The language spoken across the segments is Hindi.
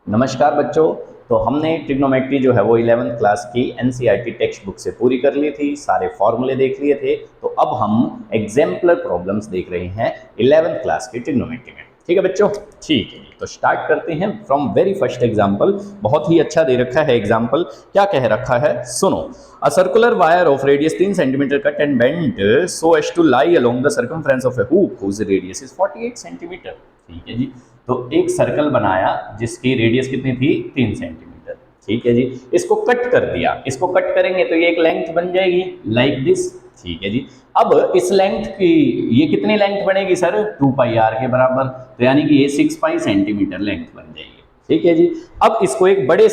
नमस्कार बच्चों। तो हमने ट्रिग्नोमेट्री जो है वो 11th क्लास की एनसीईआरटी टेक्स्ट बुक से पूरी कर ली थी, सारे फॉर्मूले देख लिए थे। तो अब हम एग्जाम्पलर प्रॉब्लम्स देख रहे हैं 11th क्लास की ट्रिग्नोमेट्री में। ठीक है बच्चों, ठीक है। तो स्टार्ट करते हैं फ्रॉम वेरी फर्स्ट एग्जाम्पल। बहुत ही अच्छा दे रखा है एग्जाम्पल। क्या कह रखा है सुनो। A circular wire of radius 3 centimetre cut and bent so as to lie along the circumference of a hoop whose radius is 48 centimetre. ठीक है जी। तो एक सर्कल बनाया जिसकी रेडियस कितनी थी 3 सेंटीमीटर। ठीक है जी। इसको कट कर दिया। इसको कट करेंगे तो ये एक लेंथ बन जाएगी लाइक दिस। ठीक है जी। अब इस लेंथ की ये कितनी लेंथ बनेगी सर 2 पाई आर के बराबर। तो यानी कि ये 6 पाई सेंटीमीटर लेंथ बन जाएगी। ठीक है जी। अब इसको एक बड़ा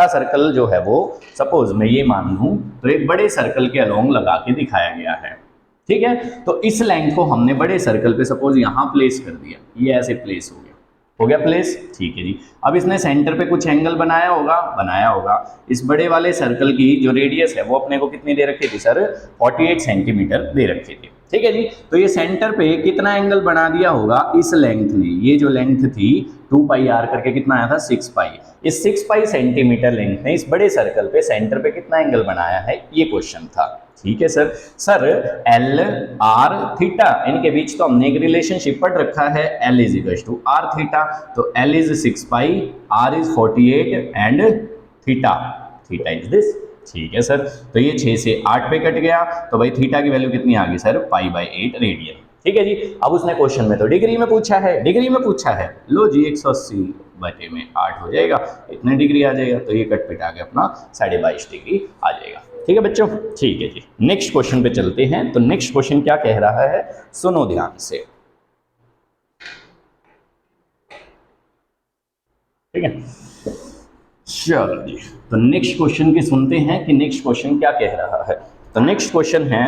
सर्कल जो है वो सपोज मैं ये मान लूं तो एक बड़े सर्कल के अलोंग लगा के दिखाया गया है। ठीक है। तो इस लाइन को हमने बड़े सर्कल पे सपोज यहां प्लेस कर दिया। ये ऐसे प्लेस हो गया प्लेस। ठीक है जी। अब इसने सेंटर पे कुछ एंगल बनाया होगा। इस बड़े वाले सर्कल की जो रेडियस है वो अपने को कितनी दे रखी थी सर 48 सेंटीमीटर दे रखी थी। ठीक है जी। तो ये सेंटर पे कितना एंगल बना दिया होगा इस लेंथ ने। ये जो लेंथ थी 2 पाई आर करके कितना आया था 6 पाई। इस 6 पाई सेंटीमीटर लेंथ ने इस बड़े सर्कल पे सेंटर पे कितना एंगल बनाया है ये क्वेश्चन था। ठीक है सर एल आर थीटा इनके बीच तो हमने एक रिलेशनशिप पढ़ रखा है l is equal to r theta. तो l is 6 pi, r is 48 and theta is this. ठीक है सर। तो ये 6 से 8 पे कट गया। तो भाई थीटा की वैल्यू कितनी आ गई सर पाई बाई 8 रेडियन। ठीक है जी। अब उसने क्वेश्चन में तो डिग्री में पूछा है। लो जी 180 बटे में 8 हो जाएगा, इतने डिग्री आ जाएगा। तो ये कट पिटा के अपना 22.5 डिग्री आ जाएगा। ठीक है बच्चों, ठीक है जी। नेक्स्ट क्वेश्चन पे चलते हैं। तो नेक्स्ट क्वेश्चन क्या कह रहा है सुनो ध्यान से। ठीक है, चलो जी। तो नेक्स्ट क्वेश्चन की सुनते हैं कि नेक्स्ट क्वेश्चन क्या कह रहा है। तो नेक्स्ट क्वेश्चन है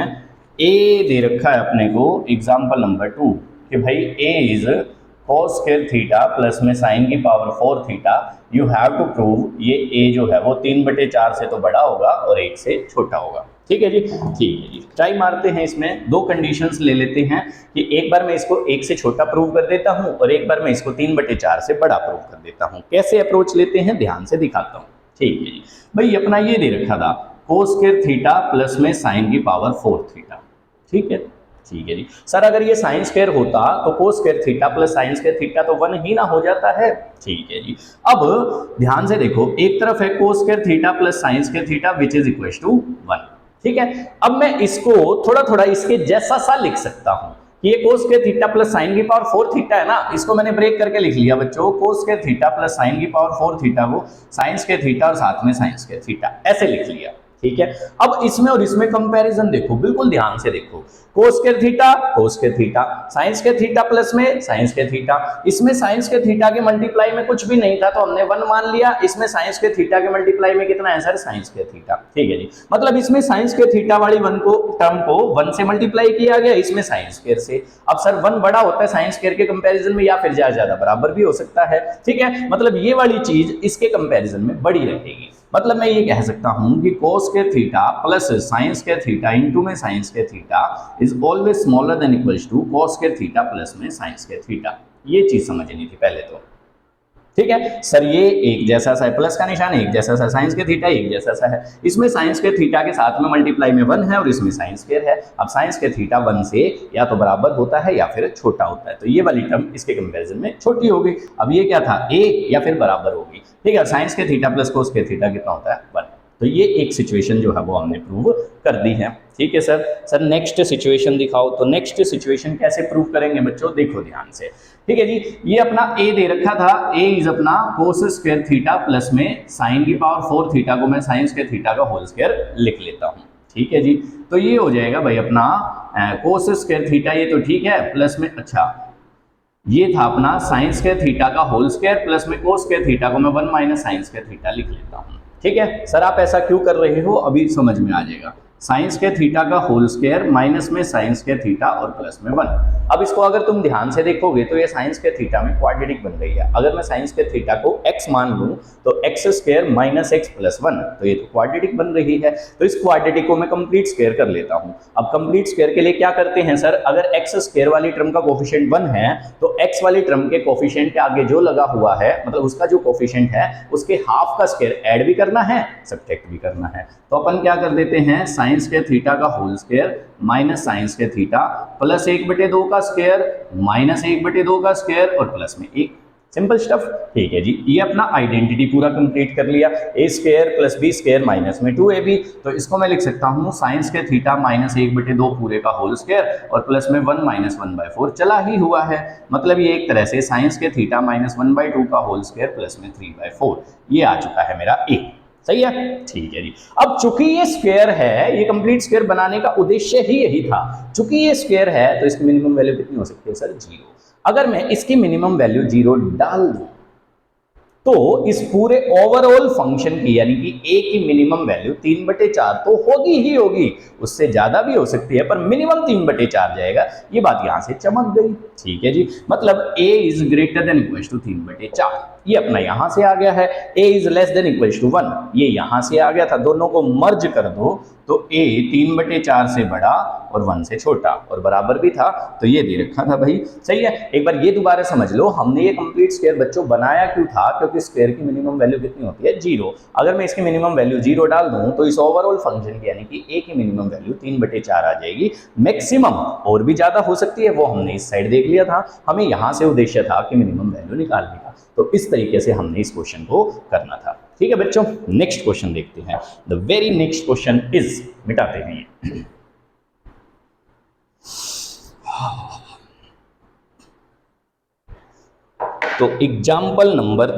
ए दे रखा है अपने को एग्जांपल नंबर 2 कि भाई a is cos square theta plus में साइन की power 4 theta. You have to prove ये ए जो है वो 3/4 से तो बड़ा होगा और 1 से छोटा होगा। ठीक है जी, ठीक है जी। ट्राई मारते हैं। इसमें दो कंडीशंस ले लेते हैं कि एक बार मैं इसको 1 से छोटा प्रूव कर देता हूं और एक बार मैं इसको 3/4 से बड़ा प्रूव कर देता हूं। कैसे अप्रोच लेते हैं ध्यान से दिखाता हूं। ठीक है जी। भाई अपना ये दे रखा था cos स्क्वायर थीटा प्लस में साइन की पावर 4 थीटा। ठीक है जी। सर अगर ये साइन स्क्वायर होता तो cos square theta plus sine square theta तो 1 ही ना हो जाता है। ठीक है जी। अब ध्यान से देखो, एक तरफ है cos square theta plus sine square theta which is equal to 1। ठीक है। अब मैं इसको थोड़ा थोड़ा इसके जैसा सा लिख सकता हूं कि ये cos square theta plus sign की पावर 4 थीटा है ना। इसको मैंने ब्रेक करके लिख लिया बच्चों। cos square theta plus sign की पावर 4 थीटा को साइन स्क्वायर थीटा और साथ में साइन स्क्वायर थीटा ऐसे लिख लिया। ठीक है। अब इसमें और इसमें कंपैरिजन देखो, बिल्कुल ध्यान से देखो। cos square theta sin square theta plus में sin स्क्वायर थीटा। इसमें sin स्क्वायर थीटा के मल्टीप्लाई में कुछ भी नहीं था तो हमने 1 मान लिया। इसमें sin स्क्वायर थीटा के मल्टीप्लाई में कितना है सर sin स्क्वायर थीटा। ठीक है जी। मतलब इसमें sin स्क्वायर थीटा वाली टर्म को 1 से मल्टीप्लाई किया गया, इसमें sin स्क्वायर से। अब सर 1 बड़ा होता है sin स्क्वायर के कंपैरिजन में या फिर ज्यादा बराबर भी हो सकता है। ठीक है। मतलब ये वाली चीज इसके कंपैरिजन में बड़ी रहेगी। मतलब मैं ये कह सकता हूं कि cos square theta plus sin square theta into में sin square theta is always smaller than equals to cos square theta plus में sin स्क्वायर थीटा। ये चीज समझनी थी पहले तो। ठीक है सर, ये एक जैसा सा है, प्लस का निशान एक जैसा सा, साइन स्क्वायर थीटा एक जैसा सा है। इसमें साइन स्क्वायर थीटा के साथ में मल्टीप्लाई में 1 है और इसमें साइन स्क्वायर है। अब साइन स्क्वायर थीटा 1 से या तो बराबर होता है या फिर छोटा होता है। तो ये वाली टर्म इसके कंपैरिजन में छोटी होगी। अब ये क्या था a या फिर बराबर होगी। ठीक है। Sign square theta plus cos square theta कितना होता है 1। तो ये एक सिचुएशन जो है वो हमने प्रूव कर दी है। ठीक है सर नेक्स्ट सिचुएशन दिखाओ। तो नेक्स्ट सिचुएशन कैसे प्रूव करेंगे बच्चों, देखो ध्यान से। ठीक है जी। ये अपना a दे रखा था, a इज अपना cos स्क्वायर थीटा प्लस में साइन की पावर 4 थीटा को मैं साइन स्क्वायर थीटा का होल स्क्वायर लिख लेता हूं। ठीक है जी। तो ये हो जाएगा भाई अपना cos स्क्वायर थीटा, ये तो ठीक है, प्लस में अच्छा ये था अपना साइन स्क्वायर थीटा का होल स्क्वायर प्लस में cos स्क्वायर थीटा को मैं 1 माइनस साइन स्क्वायर थीटा लिख लेता हूं। ठीक है सर, आप ऐसा क्यों कर रहे हो अभी समझ में आ जाएगा। साइन स्क्वायर थीटा का होल स्क्वायर माइनस में साइन स्क्वायर थीटा और प्लस में 1। अब इसको अगर तुम ध्यान से देखोगे तो ये साइन स्क्वायर थीटा में क्वाड्रेटिक बन रही है। अगर मैं साइन स्क्वायर थीटा को x मान लूं तो x square minus x plus 1, तो ये तो क्वाड्रेटिक बन रही है। तो इस क्वाड्रेटिक को मैं कंप्लीट स्क्वायर कर लेता हूं। अब कंप्लीट स्क्वायर के लिए क्या करते हैं सर, अगर x स्क्वायर वाली टर्म का कोफिशिएंट 1 है तो x वाली टर्म के कोफिशिएंट के आगे जो लगा हुआ है, मतलब उसका जो कोफिशिएंट है उसके हाफ का स्क्वायर ऐड भी करना है, सब्ट्रैक्ट भी करना है। तो अपन क्या कर देते हैं, साइन स्क्वायर थीटा का whole square minus sine square theta plus 1/2 का स्क्वायर माइनस 1/2 का स्क्वायर और प्लस में 1। Simple stuff. ठीक है जी, ये अपना आइडेंटिटी पूरा कंप्लीट कर लिया। a square plus b square minus में 2ab, तो इसको मैं लिख सकता हूँ साइन स्क्वायर थीटा माइनस 1/2 पूरे का होल स्क्वायर और प्लस में 1 माइनस 1/4 चला ही हुआ है। मतलब ये एक तरह से साइन स्क्वायर थीटा माइनस 1/2 का होल स्क्वायर प्लस में 3/4 ये आ चुका है मेरा a। सही है, ठीक है जी। अब चूंकि ये स्क्वायर है, ये कंप्लीट स्क्वायर बनाने का उद्देश्य ही यही था। चूंकि ये स्क्वायर है तो इसकी मिनिमम वैल्यू कितनी हो सकती है सर, 0। अगर मैं इसकी मिनिमम वैल्यू 0 डाल दूं तो इस पूरे ओवरऑल फंक्शन की यानी कि a की मिनिमम वैल्यू 3/4 तो होगी ही होगी, उससे ज्यादा भी हो सकती है पर मिनिमम 3/4 जाएगा। ये बात यहां से चमक गई। ठीक है जी, मतलब a is greater than equal to 3/4, ये अपना यहां से आ गया है। a is less than equal to 1, ये यहां से आ गया था। दोनों को मर्ज कर दो तो a 3/4 से बड़ा और 1 से छोटा और बराबर भी था, तो ये दे रखा था भाई। सही है, एक बार ये दोबारा समझ लो, हमने ये कंप्लीट स्क्वायर बच्चों बनाया क्यों था, क्योंकि स्क्वायर की मिनिमम वैल्यू कितनी होती है, 0। अगर मैं इसकी मिनिमम वैल्यू 0 डाल दूं तो इस ओवरऑल फंक्शन की यानी कि a की मिनिमम वैल्यू 3/4 आ जाएगी। मैक्सिमम और भी ज्यादा हो सकती है, वो हमने इस साइड देख लिया था। हमें यहां से उद्देश्य था कि मिनिमम वैल्यू निकालने का, तो इस तरीके से हमने इस क्वेश्चन को करना था। ठीक है बच्चों, नेक्स्ट क्वेश्चन देखते हैं। The very next question is, मिटाते हैं ये। तो एग्जाम्पल नंबर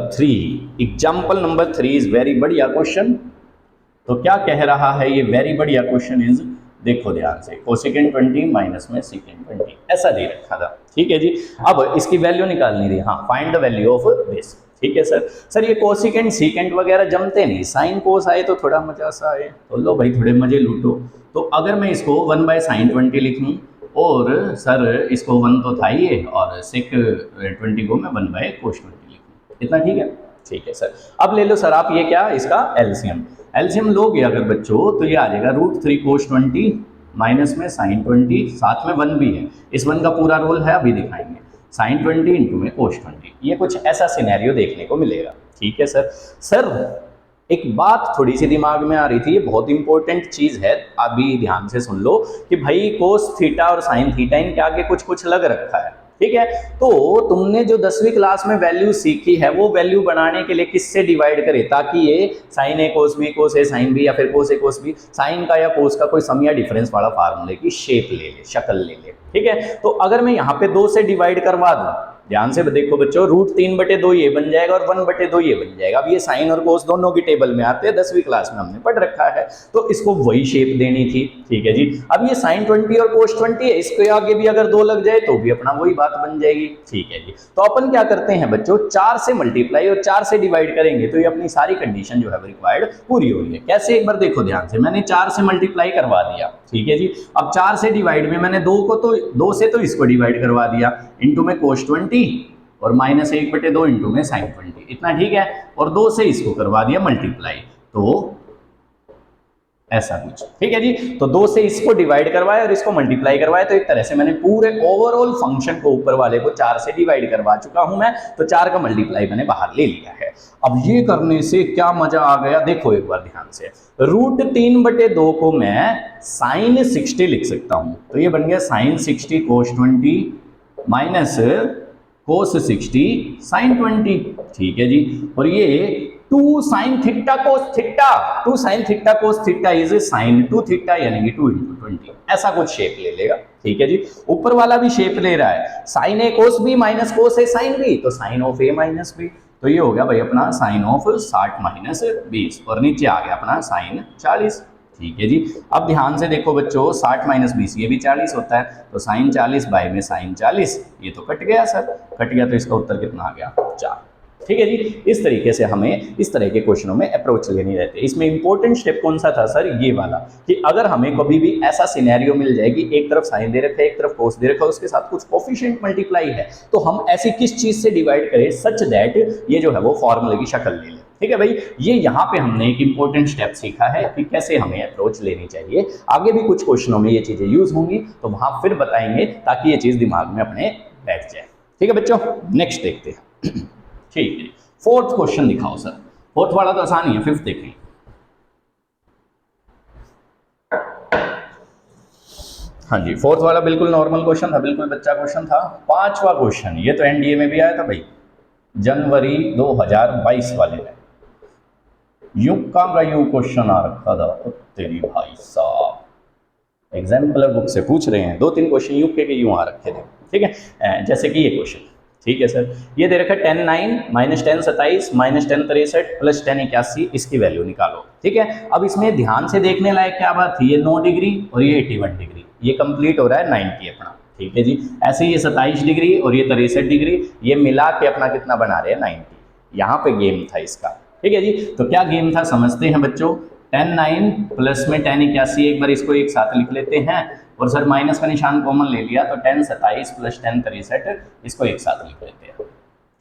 3 इज वेरी बढ़िया क्वेश्चन। तो क्या कह रहा है ये वेरी बढ़िया क्वेश्चन इज, देखो ध्यान से, कोसेकेंट 20 माइनस में सेकेंट 20 ऐसा दे रखा था। ठीक है जी, अब इसकी वैल्यू निकालनी थी। हाँ, find the value of this. ठीक है सर ये कोसेकेंट सीकेंट वगैरह जमते नहीं, साइन कोस आए तो थोड़ा मजा सा आए, तो लो भाई थोड़े मजे लूटो। तो अगर मैं इसको 1/sin 20 लिखूं और सर इसको 1 तो था ये, और सेक 20 को मैं 1/cos 20 लिखूं, इतना ठीक है? ठीक है सर। अब ले लो सर आप ये क्या, इसका एलसीएम लोगे अगर बच्चों तो ये आ जाएगा √3 cos 20 माइनस में sin 20, साथ में 1 भी है। इस 1 का पूरा रोल है, अभी दिखाएंगे। sin 20 इंटू में cos 20, ये कुछ ऐसा सिनेरियो देखने को मिलेगा। ठीक है सर एक बात थोड़ी सी दिमाग में आ रही थी, ये बहुत इंपॉर्टेंट चीज है, अभी ध्यान से सुन लो कि भाई कोस थीटा और साइन थीटा इनके आगे कुछ कुछ लग रखा है। ठीक है, तो तुमने जो 10वीं क्लास में वैल्यू सीखी है वो वैल्यू बनाने के लिए किससे डिवाइड करे, ताकि ये sign a cos b, cos a sine B, या फिर कोस ए कोस बी, साइन का या कोस का कोई सम या डिफरेंस वाला फार्मूले की शेप ले ले, शक्ल ले ले। ठीक है, तो अगर मैं यहाँ पे 2 से डिवाइड करवा दूं, ध्यान से देखो बच्चों, √3/2 ये बन जाएगा और 1/2 ये बन जाएगा। अब ये साइन और कोस दोनों की टेबल में आते हैं, 10वीं क्लास में हमने पढ़ रखा है, तो इसको वही शेप देनी थी। ठीक है जी, अब ये sin 20 और cos 20 है, इसके आगे भी अगर 2 लग जाए तो भी अपना वही बात बन जाएगी। ठीक है जी, तो अपन क्या करते हैं बच्चों, 4 से मल्टीप्लाई और 4 से डिवाइड करेंगे तो ये अपनी सारी कंडीशन जो है रिक्वायर्ड पूरी हो रही है। कैसे, एक बार देखो ध्यान से, मैंने 4 से मल्टीप्लाई करवा दिया। ठीक है जी, अब 4 से डिवाइड में मैंने 2 से तो इसको डिवाइड करवा दिया, इंटू में cos 20 और माइनस 1/2 इंटू में sin 20, इतना ठीक है, और 2 से इसको करवा दिया मल्टीप्लाई, तो ऐसा कुछ। ठीक है जी, तो 2 से इसको डिवाइड करवाया और इसको मल्टीप्लाई करवाया, तो एक तरह से मैंने पूरे ओवरऑल फंक्शन को, ऊपर वाले को 4 से डिवाइड करवा चुका हूं मैं, तो 4 का मल्टीप्लाई मैंने बाहर ले लिया है। अब ये करने से क्या मजा आ गया, देखो एक बार ध्यान से, √3/2 को मैं sin 60 लिख सकता हूं, तो ये बन गया sin 60 cos 20 minus cos 60 sin 20। ठीक है जी, और ये 2 sin theta cos theta, 2 sin theta cos theta is sin 2 theta, यानी कि 2 × 20, ऐसा कुछ शेप ले लेगा। ठीक है जी, ऊपर वाला भी शेप ले रहा है, sin a cos b minus cos a sin b, तो sin of a minus b, तो ये हो गया भाई अपना sin ऑफ 60 माइनस 20, और नीचे आ गया अपना sin 40। ठीक है जी, अब ध्यान से देखो बच्चों, 60 माइनस 20 ये भी 40 होता है, तो sin 40 बाय में sin 40, ये तो कट गया सर, कट गया, तो इसका उत्तर कितना आ गया, 4। ठीक है जी। इस तरीके से हमें इस तरह के क्वेश्चनों में अप्रोच लेनी रहती है। इसमें इंपॉर्टेंट स्टेप कौन सा था सर, ये वाला, कि अगर हमें कभी भी ऐसा सिनेरियो मिल जाए कि एक तरफ साइन दे रखा है एक तरफ कोस दे रखा है, उसके साथ कुछ कोफिशिएंट मल्टीप्लाई है, तो हम ऐसी किस चीज से डिवाइड करें सच दैट ये जो है वो फॉर्मूले की शक्ल ले ले। ठीक है भाई, ये यहाँ पे हमने एक इंपॉर्टेंट स्टेप सीखा है कि कैसे हमें अप्रोच लेनी चाहिए। आगे भी कुछ क्वेश्चनों में ये चीजें यूज होंगी तो वहां फिर बताएंगे ताकि ये चीज दिमाग में अपने बैठ जाए। ठीक है बच्चों, नेक्स्ट देखते हैं। ठीक है, फोर्थ क्वेश्चन दिखाओ सर। फोर्थ वाला तो आसान ही है, फिफ्थ देखें। हाँ जी, फोर्थ वाला बिल्कुल नॉर्मल क्वेश्चन था, बिल्कुल बच्चा क्वेश्चन था। पांचवा क्वेश्चन, ये तो एनडीए में भी आया था भाई, जनवरी 2022 वाले में। युग का यू क्वेश्चन आ रखा था, तेरी भाई साहब एग्जाम्पलर बुक से पूछ रहे हैं, 2-3 क्वेश्चन युग के यूं आ रखे थे। ठीक है, जैसे कि ये क्वेश्चन, ठीक है सर, ये दे रखा है 10 9 -10 27 -10 63 प्लस 10 81, इसकी वैल्यू निकालो। ठीक है, अब इसमें ध्यान से देखने लायक क्या बात थी, ये 9 डिग्री और ये 81 डिग्री, ये कंप्लीट हो रहा है 90 अपना। ठीक है जी, ऐसे ये 27 डिग्री और ये 63 डिग्री, ये मिला के अपना कितना बना रहे हैं 90। यहाँ पे गेम था इसका। ठीक है जी, तो क्या गेम था समझते हैं बच्चों। 10 9 प्लस में 10 81, एक बार इसको एक साथ लिख लेते हैं, और सर माइनस का निशान कॉमन ले लिया तो 10 27 प्लस 10 63, इसको एक साथ लिख लेते हैं।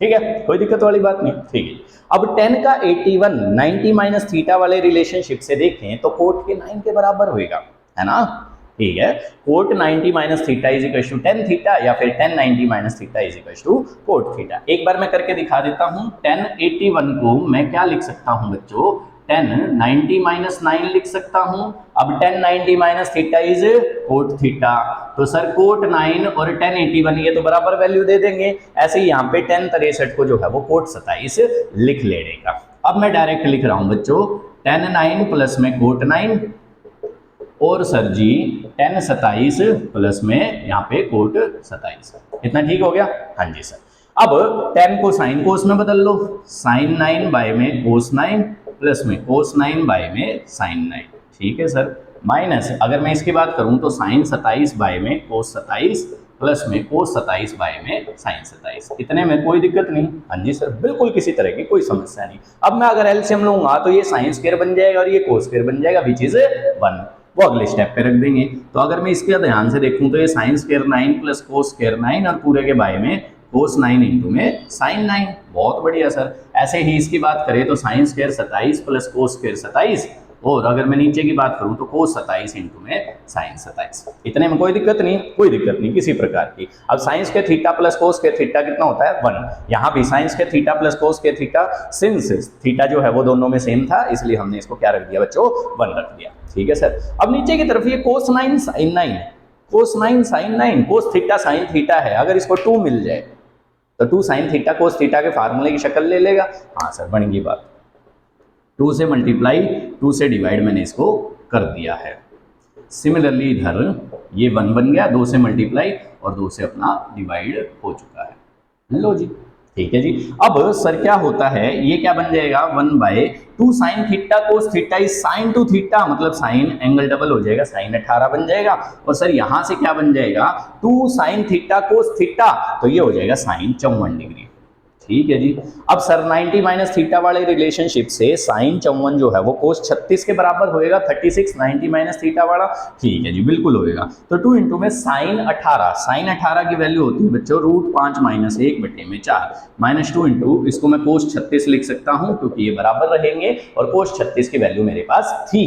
ठीक है, कोई दिक्कत वाली बात नहीं। ठीक है, अब 10 का 81 90 माइनस थीटा वाले रिलेशनशिप से देखें तो कोट के 9 के बराबर होएगा, है ना। ठीक है, cot 90 minus theta is equal to 10 theta, या फिर 10 90 minus theta is equal to cot theta. एक बार मैं करके दिखा देता हूं। 10 81 को मैं क्या लिख सकता हूं बच्चों, 10 90 माइनस 9 लिख सकता हूं। अब 10 90 minus theta is cot theta, तो सर कोट 9 और 10 81 ये तो बराबर वैल्यू दे देंगे। ऐसे ही यहाँ पे 10 63 को जो है वो कोट 27 लिख लेगा। अब मैं डायरेक्ट लिख रहा हूं बच्चों, 10 9 प्लस में कोट 9, और सर जी 10 27 प्लस में यहाँ पे कोट 27। इतना ठीक हो गया। हाँ जी सर, अब 10 को साइन कोस में बदल लो, साइन 9 बाय में कोस 9 प्लस में कोस 9 बाय में साइन 9। ठीक है सर, माइनस अगर मैं इसकी बात करूं तो साइन 27 बाय में कोस 27 प्लस में कोस 27 बाय में साइन 27। इतने में कोई दिक्कत नहीं। हाँ जी सर, बिल्कुल किसी तरह की कोई समस्या नहीं। अब मैं अगर एलसीएम लूंगा तो ये साइन स्क्वायर बन जाएगा और ये कोस स्क्वायर बन जाएगा, विच इज 1, वो अगले स्टेप पे रख देंगे। तो अगर मैं इसके ध्यान से देखूं तो ये sine square 9 plus cos square 9 और पूरे के बाय में कोस 9 इंटू में साइन 9। बहुत बढ़िया सर। ऐसे ही इसकी बात करें तो sine square 27 plus cos square 27, और अगर मैं नीचे की बात करूं तो कोस 27 इंटू में साइन 27। इतने में कोई दिक्कत नहीं, कोई दिक्कत नहीं किसी प्रकार की। अब sign square theta plus cos square theta कितना होता है 1। यहाँ भी sign square theta plus cos square theta, since theta जो है वो दोनों में सेम था इसलिए हमने इसको क्या रख दिया बच्चों 1 रख दिया। ठीक है सर, अब नीचे की तरफ ये cos 9 sine 9, cos 9 sine 9, cos theta sine theta है, अगर इसको 2 मिल जाए तो 2 साइन थीटा कोस थीटा के फार्मूले की शक्ल ले लेगा। हाँ सर, बन गई बात। 2 से मल्टीप्लाई 2 से डिवाइड मैंने इसको कर दिया है। सिमिलरली इधर ये 1 बन गया, 2 से मल्टीप्लाई और 2 से अपना डिवाइड हो चुका है। लो जी, ठीक है जी। अब सर क्या होता है, ये क्या बन जाएगा 1/2 sine theta cos theta is sine 2 theta, मतलब साइन एंगल डबल हो जाएगा, साइन 18 बन जाएगा। और सर यहां से क्या बन जाएगा 2 साइन थीटा कोस थीटा, तो ये हो जाएगा साइन 54 डिग्री। ठीक है जी। अब सर 90 माइनस थीटा वाले रिलेशनशिप से साइन 54 जो है वो कोस 36 के बराबर होएगा 36 90 माइनस थीटा वाला। ठीक है जी, बिल्कुल होएगा। तो 2 इंटू में साइन 18, साइन 18 की वैल्यू होती है बच्चों √5 माइनस 1/4 माइनस 2 इंटू इसको मैं कोस 36 लिख सकता हूं क्योंकि ये बराबर रहेंगे, और कोस 36 की वैल्यू मेरे पास थी।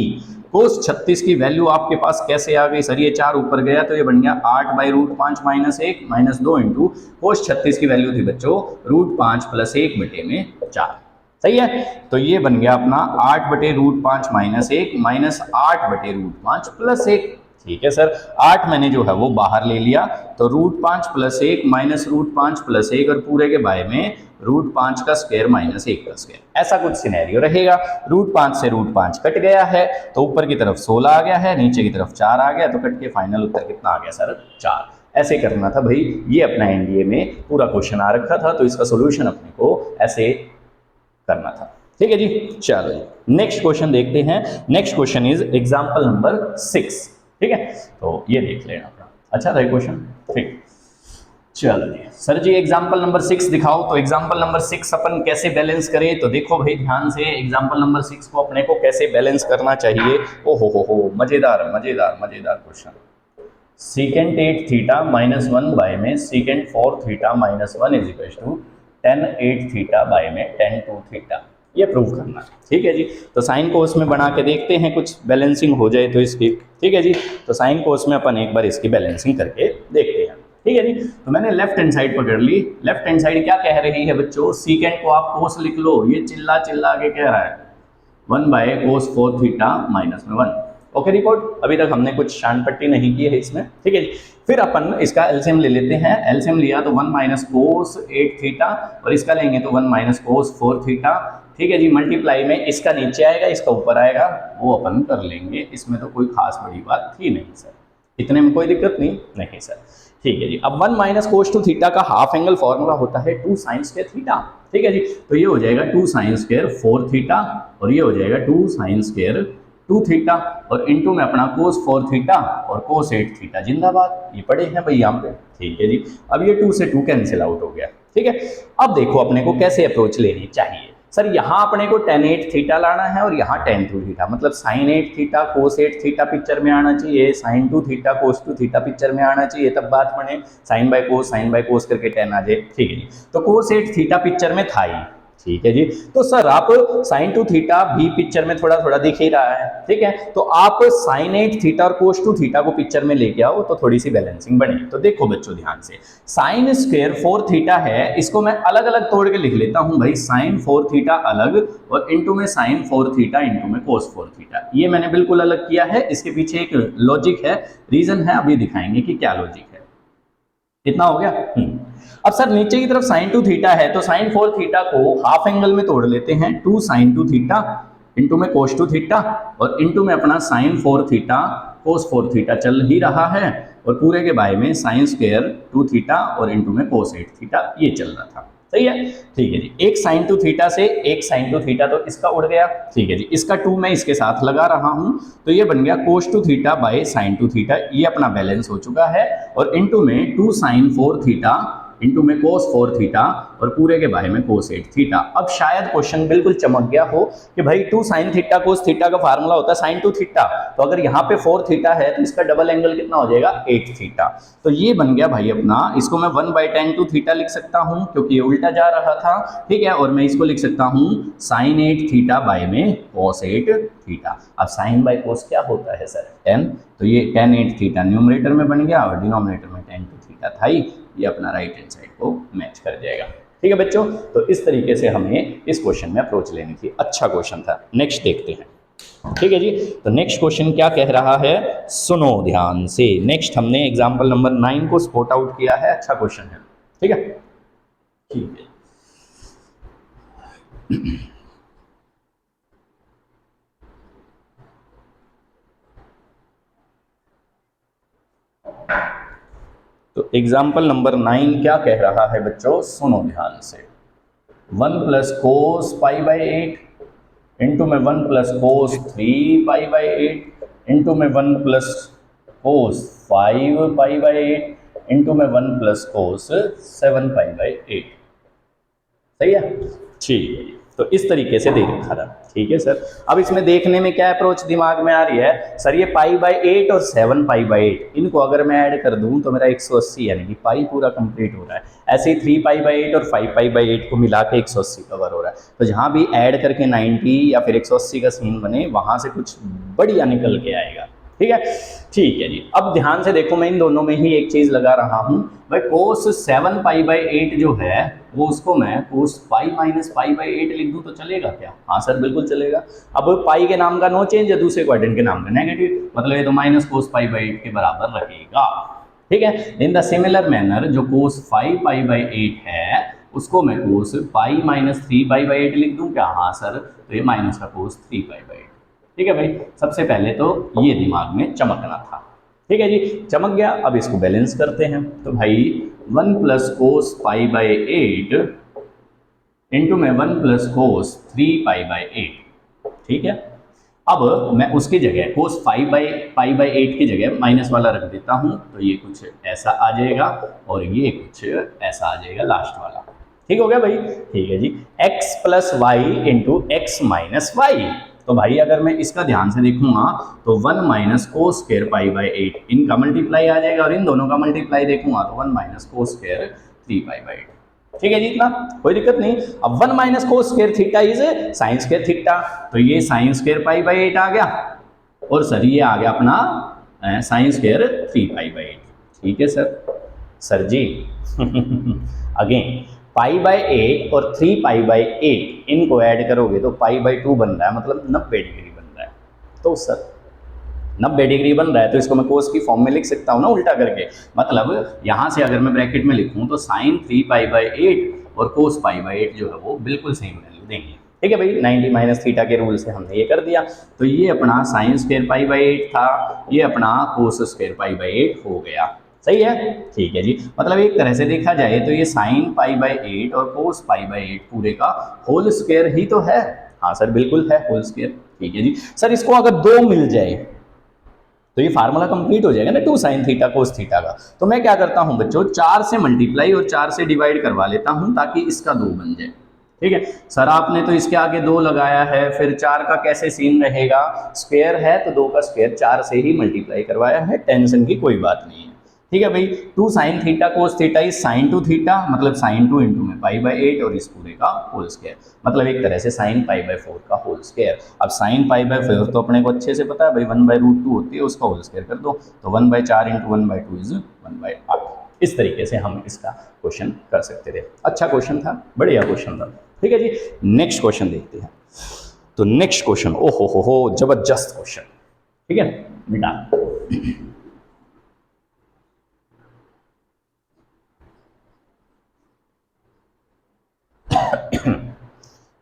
कोस 36 की वैल्यू आपके पास कैसे आ गई सर, ये 4 ऊपर गया तो ये बन गया 8/√5 माइनस 1 माइनस 2 इंटू कोस 36 की वैल्यू थी बच्चों √5 प्लस 1/4। सही है, तो ये बन गया अपना 8/√5 माइनस 1 माइनस 8/√5 प्लस 1। ठीक है सर, 8 मैंने जो है वो बाहर ले लिया तो √5 प्लस 1 माइनस √5 प्लस 1 और पूरे के बाय में √5 का स्क्वायर माइनस 1 का स्क्वायर, ऐसा कुछ सिनेरियो रहेगा। √5 से √5 कट गया है तो ऊपर की तरफ 16 आ गया है, नीचे की तरफ 4 आ गया, तो कट के फाइनल उत्तर कितना आ गया सर 4। ऐसे करना था भाई, ये अपना एनडीए में पूरा क्वेश्चन आ रखा था तो इसका सोल्यूशन अपने को ऐसे करना था। ठीक है जी, चलो जी नेक्स्ट क्वेश्चन देखते हैं। Next question is example number 6। ठीक है, तो ये देख लेना। अच्छा था क्वेश्चन। ठीक, चलो जी सर जी एग्जाम्पल नंबर 6 दिखाओ। तो एग्जाम्पल नंबर 6 अपन कैसे बैलेंस करें, तो देखो भाई ध्यान से एग्जाम्पल नंबर 6 को अपने को कैसे बैलेंस करना चाहिए। ओ हो मजेदार मजेदार मजेदार question. Secant 8 theta minus 1 by में secant 4 theta minus 1 is equal to tan 8 theta by में टेन 2 थीटा, ये प्रूव करना है। ठीक है जी, तो साइन को उसमें बना के देखते हैं कुछ बैलेंसिंग हो जाए तो इसकी। ठीक है जी, तो साइन को उसमें अपन एक बार इसकी बैलेंसिंग करके देखते हैं। ठीक है जी, तो मैंने लेफ्ट हैंड साइड पकड़ ली। लेफ्ट हैंड साइड क्या कह रही है बच्चों, सीकेंट को आप कोस लिख लो, ये चिल्ला चिल्ला के कह रहा है 1 बाय कोस 4 थीटा माइनस में 1। ओके रिपोर्ट, अभी तक हमने कुछ शान पट्टी नहीं की है इसमें। ठीक है जी, फिर अपन इसका एलसीएम ले लेते हैं। एलसीएम लिया तो 1 माइनस कोस 8 थीटा और इसका लेंगे तो 1 माइनस कोस 4 थीटा। ठीक है जी, मल्टीप्लाई में इसका नीचे आएगा इसका ऊपर आएगा, वो अपन कर लेंगे, इसमें तो कोई खास बड़ी बात थी नहीं सर, इतने में कोई दिक्कत नहीं सर। ठीक है जी, अब 1 माइनस कोस टू थीटा का हाफ एंगल फॉर्मूला होता है 2 साइन स्क्वायर थीटा। ठीक है जी, तो ये हो जाएगा 2 साइन स्क्वायर 4 थीटा और ये हो जाएगा 2 साइन स्क्वायर 2 थीटा और इनटू में अपना कोस 4 थीटा और कोस 8 थीटा जिंदाबाद, ये पड़े हैं भाई यहाँ पे। ठीक है जी, अब ये 2 से 2 कैंसिल आउट हो गया। ठीक है, अब देखो अपने को कैसे अप्रोच लेनी चाहिए। सर यहाँ अपने को tan 8 थीटा लाना है और यहाँ tan 2 थीटा, मतलब sin 8 theta cos 8 theta picture में आना चाहिए, sin 2 theta cos 2 theta picture में आना चाहिए, तब बात बने। sin बाय कोस करके tan आ जाए। ठीक है जी, तो cos 8 थीटा पिक्चर में था ही। ठीक है जी, तो सर आप sin 2 थीटा भी पिक्चर में थोड़ा थोड़ा दिख ही रहा है। ठीक है, तो आप sin 8 थीटा और cos 2 थीटा को पिक्चर में लेके आओ तो थोड़ी सी बैलेंसिंग बनेगी। तो देखो बच्चों ध्यान से, sin स्क्वायर 4 थीटा है, इसको मैं अलग अलग तोड़ के लिख लेता हूं भाई, sin 4 थीटा अलग और इनटू में sin 4 थीटा इनटू में cos 4 थीटा, ये मैंने बिल्कुल अलग किया है। इसके पीछे एक लॉजिक है, रीजन है, अभी दिखाएंगे कि क्या लॉजिक है। इतना हो गया। अब सर नीचे की तरफ sin 2 थीटा है तो sin 4 थीटा को हाफ एंगल में तोड़ लेते हैं, 2 sin 2 थीटा इंटू में cos 2 थीटा और इंटू में अपना sin 4 थीटा cos 4 थीटा चल ही रहा है और पूरे के बाय में sin स्क्वायर 2 थीटा और इंटू में cos 8 थीटा ये चल रहा था। सही है, ठीक है जी, एक sin 2 थीटा से एक sin 2 थीटा तो इसका उड़ गया। ठीक है जी, इसका 2 मैं इसके साथ लगा रहा हूं तो ये बन गया cos 2 theta by sin 2 theta, ये अपना बैलेंस हो चुका है और इंटू में 2 sin 4 थीटा इंटू में cos 4 थीटा और पूरे के बारे में cos 8 थीटा। अब शायद क्वेश्चन बिल्कुल चमक गया हो कि भाई 2 sin थीटा cos थीटा का फार्मूला होता है sin 2 थीटा, तो अगर यहाँ पे 4 थीटा है तो इसका डबल एंगल कितना हो जाएगा 8 थीटा। तो ये बन गया भाई अपना, इसको मैं 1 बाई tan 2 थीटा लिख सकता हूँ क्योंकि ये उल्टा जा रहा था। ठीक है, और मैं इसको लिख सकता हूँ sin 8 थीटा बाय में cos 8 थीटा। अब sin बाय cos क्या होता है सर, tan, तो ये tan 8 थीटा न्यूमरेटर में बन गया और डिनोमिनेटर में tan 2 थीटा था ही, ये अपना राइट हैंड साइड को मैच कर जाएगा। ठीक है बच्चों, तो इस तरीके से हमें इस क्वेश्चन में अप्रोच लेनी थी। अच्छा क्वेश्चन था, नेक्स्ट देखते हैं। ठीक है जी, तो नेक्स्ट क्वेश्चन क्या कह रहा है, सुनो ध्यान से। नेक्स्ट हमने एग्जांपल नंबर 9 को स्पॉट आउट किया है, अच्छा क्वेश्चन है। ठीक है, ठीक है। तो एग्जाम्पल नंबर 9 क्या कह रहा है बच्चों, सुनो ध्यान से। 1 plus cos pi by 8 into में 1 plus cos 3 pi by 8 into में 1 plus cos 5 pi by 8 into में 1 प्लस कोस 7 पाई बाई 8। सही है, ठीक है, तो इस तरीके से दे रखा था। ठीक है सर, अब इसमें देखने में क्या अप्रोच दिमाग में आ रही है, सर ये पाई बाई 8 और 7 पाई बाई 8 इनको अगर मैं ऐड कर दूं तो मेरा 180 यानी कि पाई पूरा कंप्लीट हो रहा है। ऐसे ही 3 पाई बाई 8 और 5 पाई बाई 8 को मिला के 180 कवर हो रहा है। तो जहां भी ऐड करके 90 या फिर 180 का सीन बने वहां से कुछ बढ़िया निकल के आएगा। ठीक है, ठीक है जी। अब ध्यान से देखो, मैं इन दोनों में ही एक चीज लगा रहा हूं भाई, कोस 7 पाई बाई 8 जो है वो उसको मैं कोस पाई माइनस पाई बाई 8 लिख दूं तो चलेगा क्या? हाँ सर बिल्कुल चलेगा। अब पाई के नाम का नो चेंज है, दूसरे क्वाड्रेंट के नाम का नेगेटिव, मतलब ये तो माइनस कोस पाई बाई 8 के बराबर रहेगा। ठीक है, इन द सिमिलर मैनर जो कोस 5 पाई बाई 8 है उसको मैं कोस पाई माइनस 3 पाई बाई 8 लिख दूं क्या? हाँ सर, तो ये माइनस का कोस 3 पाई बाई 8। ठीक है भाई, सबसे पहले तो ये दिमाग में चमकना था। ठीक है जी, चमक गया। अब इसको बैलेंस करते हैं तो भाई 1 plus cos pi by 8 into में 1 प्लस कोस 3 पाई बाई 8। ठीक है, अब मैं उसकी जगह कोस 5/8 की जगह माइनस वाला रख देता हूं, तो ये कुछ ऐसा आ जाएगा और ये कुछ ऐसा आ जाएगा लास्ट वाला। ठीक हो गया भाई? ठीक है जी। x plus y into x minus y. तो भाई अगर मैं इसका ध्यान से देखूंगा तो 1 माइनस कोस स्क्वायर π/8 इनका मल्टीप्लाई आ जाएगा और इन दोनों का मल्टीप्लाई देखूंगा तो 1 माइनस कोस स्क्वायर 3π/8। ठीक है जी, इतना कोई दिक्कत नहीं। अब 1 minus cos square theta is sine square theta, तो ये साइन स्क्वायर π/8 आ गया और सर ये आ गया अपना साइन स्क्वायर 3π/8। ठीक है सर जी अगेन π/8 और 3π/8 इनको ऐड करोगे तो π/2 बन रहा है, मतलब 90 डिग्री बन रहा है। तो सर 90 डिग्री बन रहा है तो इसको मैं कोस की फॉर्म में लिख सकता हूँ ना उल्टा करके। मतलब यहाँ से अगर मैं ब्रैकेट में लिखूँ तो साइन 3π/8 और कोस π/8 जो है वो बिल्कुल सेम वैल्यू देंगे। ठीक है भाई, 90 माइनस थीटा के रूल से हमने ये कर दिया। तो ये अपना साइन स्क्वायर π/8 था, ये अपना कोस स्क्वायर π/8 हो गया। सही है? ठीक है जी। मतलब एक तरह से देखा जाए तो ये साइन π/8 और कोस π/8 पूरे का होल स्क्वायर ही तो है। हाँ सर बिल्कुल है होल स्क्वायर। ठीक है जी। सर इसको अगर 2 मिल जाए तो ये फार्मूला कंप्लीट हो जाएगा ना 2 साइन थीटा कोस थीटा का। तो मैं क्या करता हूं बच्चों, 4 से मल्टीप्लाई और 4 से डिवाइड करवा लेता हूं ताकि इसका 2 बन जाए। ठीक है सर, आपने तो इसके आगे 2 लगाया है, फिर 4 का कैसे सीन रहेगा? स्क्वायर है तो 2 का स्क्वायर 4 से ही मल्टीप्लाई करवाया है, टेंशन की कोई बात नहीं है। ठीक है भाई, 2 sign theta cos theta is sine 2 theta, मतलब साइन 2 इंटू में π/8 और इस पूरे का होल स्क्वायर, मतलब एक तरह से साइन π/4 का होल स्क्वायर। अब साइन π/4 तो अपने को अच्छे से पता है भाई 1/√2 होती है, उसका होल स्क्वायर कर दो तो 1/4 इंटू 1/2 इज 1/8। इस तरीके से हम इसका क्वेश्चन कर सकते थे। अच्छा क्वेश्चन था, बढ़िया क्वेश्चन था। ठीक है जी, नेक्स्ट क्वेश्चन देखते हैं। तो नेक्स्ट क्वेश्चन, ओ हो जबरदस्त क्वेश्चन। ठीक है बेटा,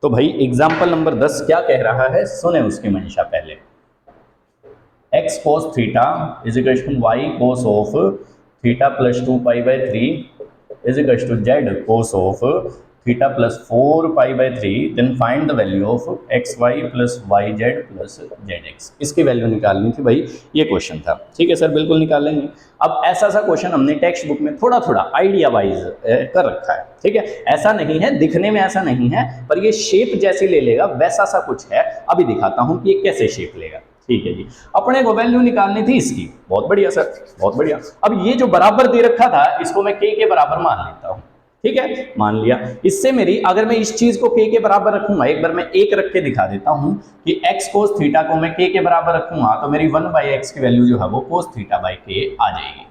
तो भाई एग्जाम्पल नंबर 10 क्या कह रहा है, सुने उसकी मंशा पहले। x cos theta is equal to y cos of theta plus 2π/3 is equal to z cos of theta plus 4π/3, then find the value of xy plus yz plus zx। इसकी वैल्यू निकालनी थी भाई, ये क्वेश्चन था। ठीक है सर, बिल्कुल निकाल लेंगे। अब ऐसा सा क्वेश्चन हमने टेक्स्ट बुक में थोड़ा थोड़ा आइडिया वाइज कर रखा है। ठीक है, ऐसा नहीं है, दिखने में ऐसा नहीं है, पर ये शेप जैसी ले लेगा वैसा सा कुछ है। अभी दिखाता हूं कि ये कैसे शेप लेगा। ठीक है जी, अपने को वैल्यू निकालनी थी इसकी। बहुत बढ़िया सर, बहुत बढ़िया। अब ये जो बराबर दे रखा था इसको मैं k के बराबर मान लेता हूं। ठीक है, मान लिया। इससे मेरी, अगर मैं इस चीज को k के बराबर रखूंगा, एक बार मैं 1 रख के दिखा देता हूं कि x cos थीटा को मैं k के बराबर रखूंगा तो मेरी 1/x की वैल्यू जो है वो cos थीटा बाई k आ जाएगी।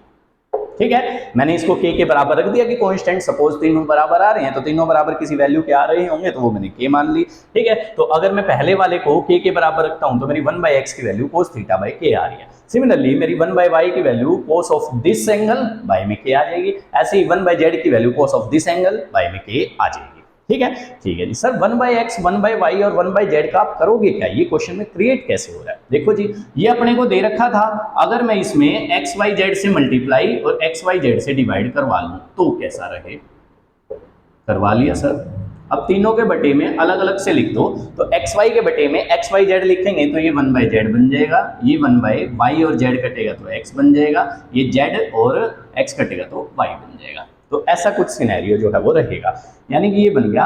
ठीक है, मैंने इसको k के बराबर रख दिया कि कांस्टेंट, सपोज तीनों बराबर आ रहे हैं तो तीनों बराबर किसी वैल्यू के आ रहे होंगे तो वो मैंने k मान ली। ठीक है, तो अगर मैं पहले वाले को k के बराबर रखता हूं तो मेरी 1/x की value cos theta by k आ रही है। सिमिलरली मेरी 1/y की value cos of this angle by में k आ जाएगी। ऐसे ही 1/z की value cos of this angle by में k आ जाएगी। ठीक है, ठीक है जी। सर 1/x 1/y और 1/z का आप करोगे क्या, ये क्वेश्चन में क्रिएट कैसे हो रहा है? देखो जी, ये अपने को दे रखा था, अगर मैं इसमें xyz से मल्टीप्लाई और xyz से डिवाइड करवा लूं तो कैसा रहे? करवा लिया सर। अब तीनों के बटे में अलग अलग से लिख दो, तो xy के बटे में xyz लिखेंगे तो ये 1/z बन जाएगा, ये 1/y और z कटेगा तो x बन जाएगा, ये z और x कटेगा तो y बन जाएगा। तो ऐसा कुछ सिनेरियो जो है वो रहेगा, यानी कि ये बन गया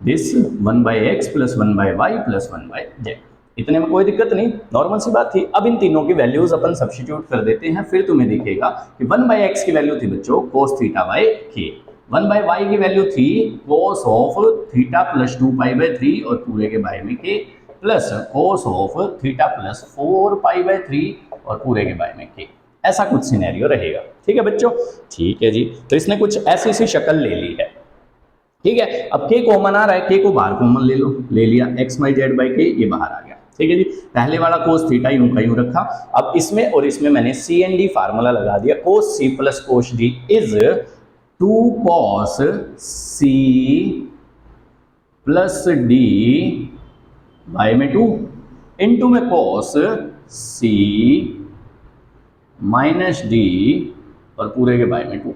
this 1/x plus 1/y plus 1/z। इतने में कोई दिक्कत नहीं, नॉर्मल सी बात थी। अब इन तीनों की वैल्यूज अपन सब्स्टिट्यूट कर देते हैं, फिर तुम्हें दिखेगा कि 1/x की वैल्यू थी बच्चों cos theta by k, 1/y की वैल्यू थी cos ऑफ थीटा प्लस 2π/3 और पूरे के बाय में k plus cos of theta plus 4π/3 और पूरे के बाय में k। ऐसा कुछ सिनेरियो रहेगा। ठीक है बच्चों, ठीक है जी। तो इसने कुछ ऐसी सी शक्ल ले ली है। ठीक है, अब k कॉमन आ रहा है, k को बाहर कॉमन ले लो, ले लिया, xyz बाई k ये बाहर आ गया। ठीक है जी, पहले वाला cos थीटा यूं का यूं रखा। अब इसमें और इसमें मैंने CND फार्मूला लगा दिया, cos c plus cos d is 2 cos c plus d by में 2 इंटू में cos c माइनस d और पूरे के बाय में 2।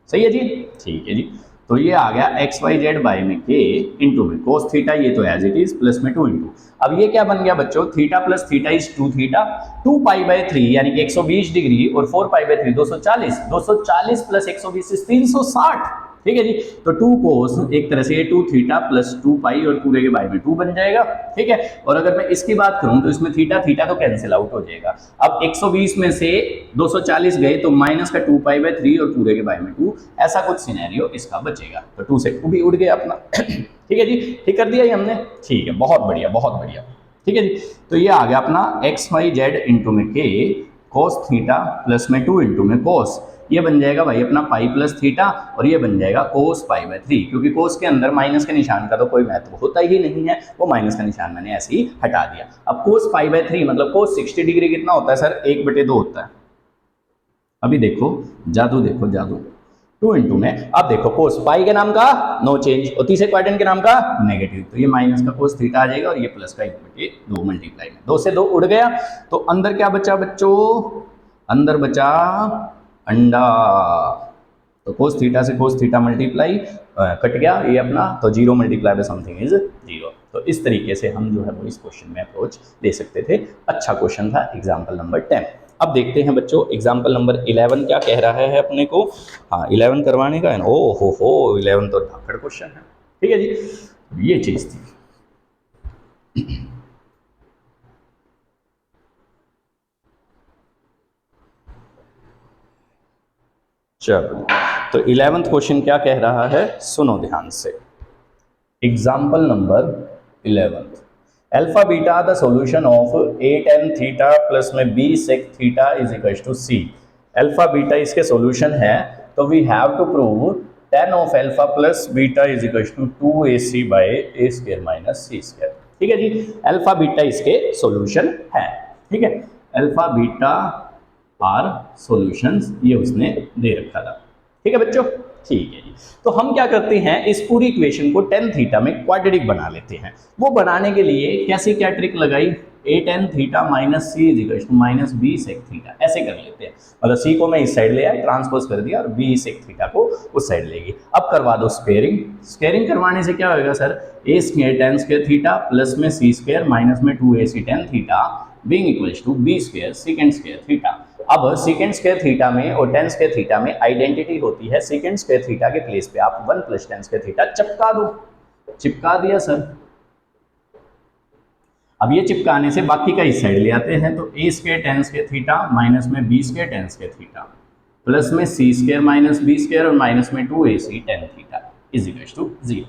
सही है जी, ठीक है जी। तो ये आ गया एक्स वाई जेड बाई में के इंटू में कोस थीटा, ये तो एज इट इज, प्लस में 2 इंटू। अब ये क्या बन गया बच्चों, theta plus theta is 2 theta, 2 pi by 3 यानी कि 120 डिग्री, और 4 पाई बाई 3 240, 240 प्लस 120 इज 360। ठीक है जी, तो 2 कोस एक तरह से 2 थीटा प्लस 2 पाई और पूरे के बाई में 2 बन जाएगा। ठीक है, और अगर मैं इसकी बात करूं तो इसमें थीटा थीटा तो कैंसिल आउट हो जाएगा। अब 120 में से 240 गए तो माइनस का 2 पाई बाई 3 और पूरे के बाई में 2, ऐसा कुछ सिनेरियो इसका बचेगा। तो 2 से 2 भी उड़ गया अपना। ठीक है जी, ठीक कर दिया ये हमने। ठीक है, बहुत बढ़िया बहुत बढ़िया। ठीक है जी, तो ये आ गया अपना एक्स वाई जेड इंटू में के कोस थीटा प्लस में 2 इंटू में कोस, ये बन जाएगा भाई अपना पाई प्लस थीटा, और ये बन जाएगा कोस पाई बाई 3, क्योंकि कोस के अंदर माइनस के निशान का तो कोई महत्व होता ही नहीं है, वो माइनस का निशान मैंने ऐसे ही हटा दिया। अब कोस पाई बाई 3 मतलब कोस 60 डिग्री कितना होता है सर, 1/2 होता है। अभी देखो जादू, देखो जादू, 2 इंटू में, अब देखो कोस पाई के नाम का नो चेंज, और तीसरे क्वाड्रेंट के नाम का नेगेटिव, तो ये माइनस का कोस थीटा आ जाएगा, और ये प्लस का 1/2 मल्टीप्लाई में 2 से 2 उड़ गया। तो अंदर क्या बचा बच्चों, अंदर बचा अंडा, तो कोस थीटा से कोस थीटा मल्टीप्लाई कट गया ये अपना, तो 0 मल्टीप्लाई बाय समथिंग इज 0। तो इस तरीके से हम जो है वो इस क्वेश्चन में अप्रोच ले सकते थे। अच्छा क्वेश्चन था एग्जाम्पल नंबर 10। अब देखते हैं बच्चों एग्जाम्पल नंबर 11 क्या कह रहा है अपने को। हाँ 11 करवाने का है ना, ओ हो 11 तो धाकड़ क्वेश्चन है। ठीक है जी, ये चीज थी। चलो, तो 11th क्वेश्चन क्या कह रहा है, सुनो ध्यान से। Example number 11, alpha beta the solution of a tan theta plus में b sec theta is equal to c। Alpha beta इसके सॉल्यूशन है, तो we have to prove tan of alpha plus beta is equal to 2ac by a square minus c square. ठीक है जी, अल्फा बीटा इसके सॉल्यूशन है। ठीक है, अल्फा बीटा आर सॉल्यूशंस ये उसने दे रखा था। ठीक है बच्चों, ठीक है जी। तो हम क्या करते हैं, इस पूरी इक्वेशन को tan थीटा में क्वाड्रेटिक बना लेते हैं। वो बनाने के लिए कैसी क्या ट्रिक लगाई, a tan theta minus c is equal to minus b sec theta, ऐसे कर लेते हैं। मतलब सी को मैं इस साइड ले आया, ट्रांसपोज कर दिया, और बी सेक थीटा को उस साइड लेगी। अब करवा दो स्क्वेयरिंग। स्क्वेयरिंग करवाने से क्या होगा sir, a square tan square theta plus में सी स्क्वायर माइनस में 2ac tan theta being equal to b square second square theta. अब सेकेंड स्क्वायर थीटा में और tan स्क्वायर थीटा में आइडेंटिटी होती है, सेकेंड स्क्वायर थीटा के प्लेस पे आप 1 प्लस tan स्क्वायर थीटा चिपका दो। चिपका दिया सर। अब ये चिपकाने से बाकी का इस साइड ले आते हैं, तो a square tan square theta minus में b square tan square theta plus में c square minus b square और माइनस में 2ac tan theta is equal to 0।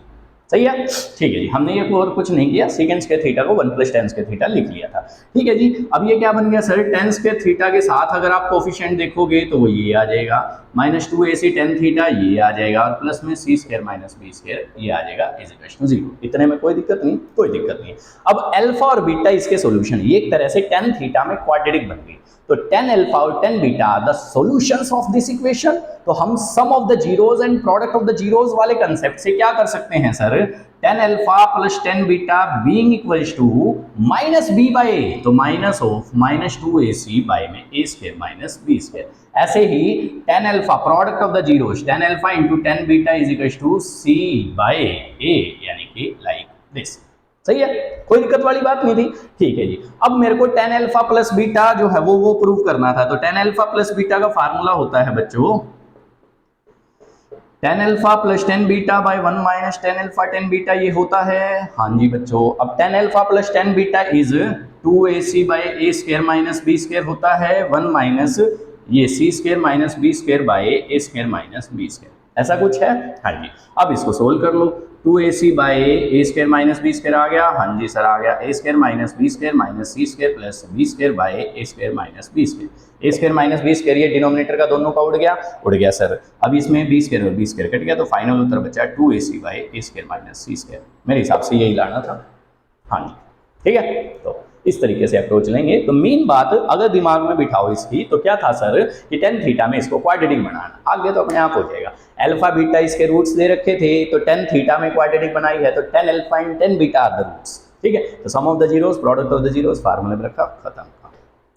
सही है, ठीक है जी। हमने ये और कुछ नहीं किया, सेकेंड स्क्वायर थीटा को 1 प्लस tan स्क्वायर थीटा लिख लिया था। ठीक है जी, अब ये क्या बन गया सर, tan स्क्वायर थीटा के साथ अगर आप कोफिशिएंट देखोगे तो वो ये आ जाएगा, माइनस 2ac tan थीटा ये आ जाएगा, और प्लस में c square minus b square ये आ जाएगा इज इक्वल टू 0। इतने में कोई दिक्कत नहीं, कोई दिक्कत नहीं। अब अल्फा और बीटा इसके सॉल्यूशन, ये एक तरह से tan थीटा में क्वाड्रेटिक बन गई। तो tan अल्फा और tan beta the solutions of this equation. तो हम sum of the zeros and product of the zeros वाले कंसेप्ट से क्या कर सकते हैं sir, tan alpha plus tan beta being equals to minus b by a, तो minus of minus 2ac by में a square minus b square. ऐसे ही tan alpha product of the zeros, tan alpha into tan beta is equals to c by a, यानी कि लाइक दिस। सही है, कोई दिक्कत वाली बात नहीं थी। ठीक है जी, अब मेरे को tan अल्फा प्लस बीटा जो है वो प्रूव करना था। तो tan अल्फा प्लस बीटा का फार्मूला होता है बच्चों tan alpha plus tan beta by 1 minus tan alpha tan beta, ये होता है। हाँ जी बच्चों, अब tan alpha plus tan beta is 2ac by a square minus b square होता है, 1 माइनस ये c square minus b square by a square minus b square, ऐसा कुछ है। हाँ जी, अब इसको सोल्व कर लो। 2ac by a square minus b square आ गया, हाँ जी सर आ गया, a square minus b square minus c square plus b square by a square minus b square. a square minus b square ये डिनोमिनेटर का दोनों का उड़ गया सर। अब इसमें b स्क्वायर और b स्क्वायर कट गया, तो फाइनल उत्तर बचा 2ac by a square minus c square. मेरे हिसाब से यही लाना था। हाँ जी, ठीक है, तो इस तरीके से अप्रोच लेंगे। तो मेन बात अगर दिमाग में बिठाओ इसकी, तो क्या था सर कि tan थीटा में इसको क्वाड्रेटिक बनाना, आगे तो अपने आप हो जाएगा। अल्फा बीटा इसके रूट्स दे रखे थे, तो tan थीटा में क्वाड्रेटिक बनाई है, तो tan alpha and tan beta are the roots. ठीक है, तो sum of the zeros product of the zeros फार्मूले में रखा, खत्म।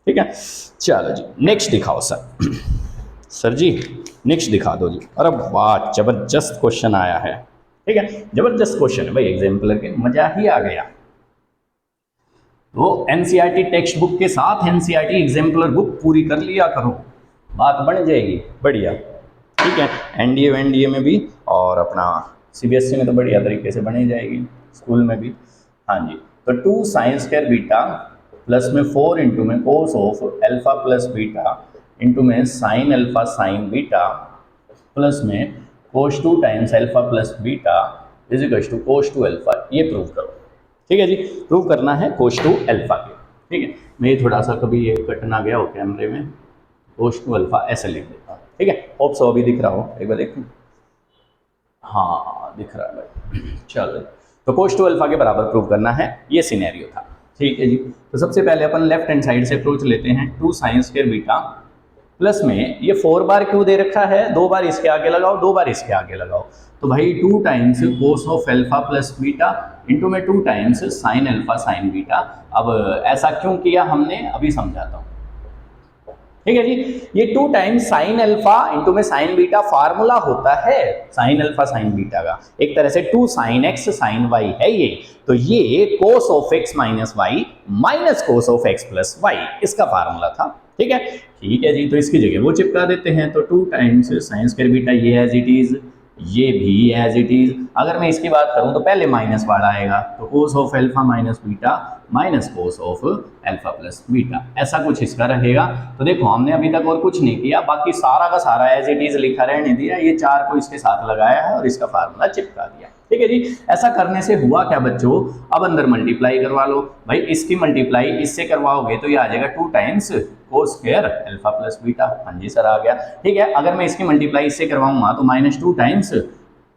ठीक है, चलो जी नेक्स्ट दिखाओ सर। सर जी नेक्स्ट दिखा दो जी। अरे वाह जबरदस्त क्वेश्चन आया है। ठीक है, जबरदस्त क्वेश्चन है भाई, एग्जाम्पलर के मजा ही आ गया। तो एनसीईआरटी टेक्स्ट बुक के साथ एनसीईआरटी एग्जाम्पलर बुक पूरी कर लिया करो, बात बन जाएगी बढ़िया। ठीक है, एनडीए वेनडीए में भी और अपना सीबीएसई में तो बढ़िया तरीके से बनी जाएगी, स्कूल में भी। हाँ जी, तो 2 साइन स्क्वायर बीटा प्लस में 4 इंटू में cos of alpha plus beta into में sine alpha sine beta plus में cos 2 times alpha plus beta is equal to cos 2 alpha, ये प्रूव करो। ठीक है जी, प्रूव करना है कोस 2 अल्फा के। ठीक है, मैं ये थोड़ा सा कभी ये कट ना गया हो कैमरे में, कोस 2 अल्फा ऐसे लिख देता हूँ। ठीक है, होप सो अभी दिख रहा हो, एक बार देखो। हाँ दिख रहा है भाई, चलो। तो कोस 2 अल्फा के बराबर प्रूव करना है, ये सिनेरियो था। ठीक है जी, तो सबसे पहले अपन लेफ्ट हैंड साइड से अप्रोच लेते हैं। 2 साइन स्क्वायर बीटा प्लस में ये 4 बार क्यों दे रखा है, 2 बार इसके आगे लगाओ, 2 बार इसके आगे लगाओ, तो भाई 2 times cos of alpha plus beta into में 2 times sign alpha sine beta. अब ऐसा क्यों किया हमने, अभी समझाता हूँ। ठीक है जी, ये 2 टाइम्स साइन अल्फा इंटू में साइन बीटा फार्मूला होता है साइन अल्फा साइन बीटा का, एक तरह से 2 साइन एक्स साइन वाई है ये। तो ये cos of x minus y minus cos of x plus y, इसका फार्मूला था। ठीक है, ठीक है जी, तो इसकी जगह वो चिपका देते हैं। तो 2 टाइम्स साइन स्क्वायर बीटा ये एज इट इज, ये भी एज इट इज। अगर मैं इसकी बात करूं तो पहले माइनस वाला आएगा, तो cos of alpha minus beta minus cos of alpha plus beta, ऐसा कुछ इसका रहेगा। तो देखो हमने अभी तक और कुछ नहीं किया, बाकी सारा का सारा एज इट इज लिखा रहने दिया, ये 4 को इसके साथ लगाया है और इसका फार्मूला चिपका दिया। ठीक है जी, ऐसा करने से हुआ क्या बच्चों, अब अंदर मल्टीप्लाई करवा लो भाई, इसकी मल्टीप्लाई इससे करवाओगे तो ये आ जाएगा 2 times cos square alpha plus beta. हाँ जी सर आ गया। ठीक है, अगर मैं इसकी मल्टीप्लाई इससे करवाऊंगा तो -2 टाइम्स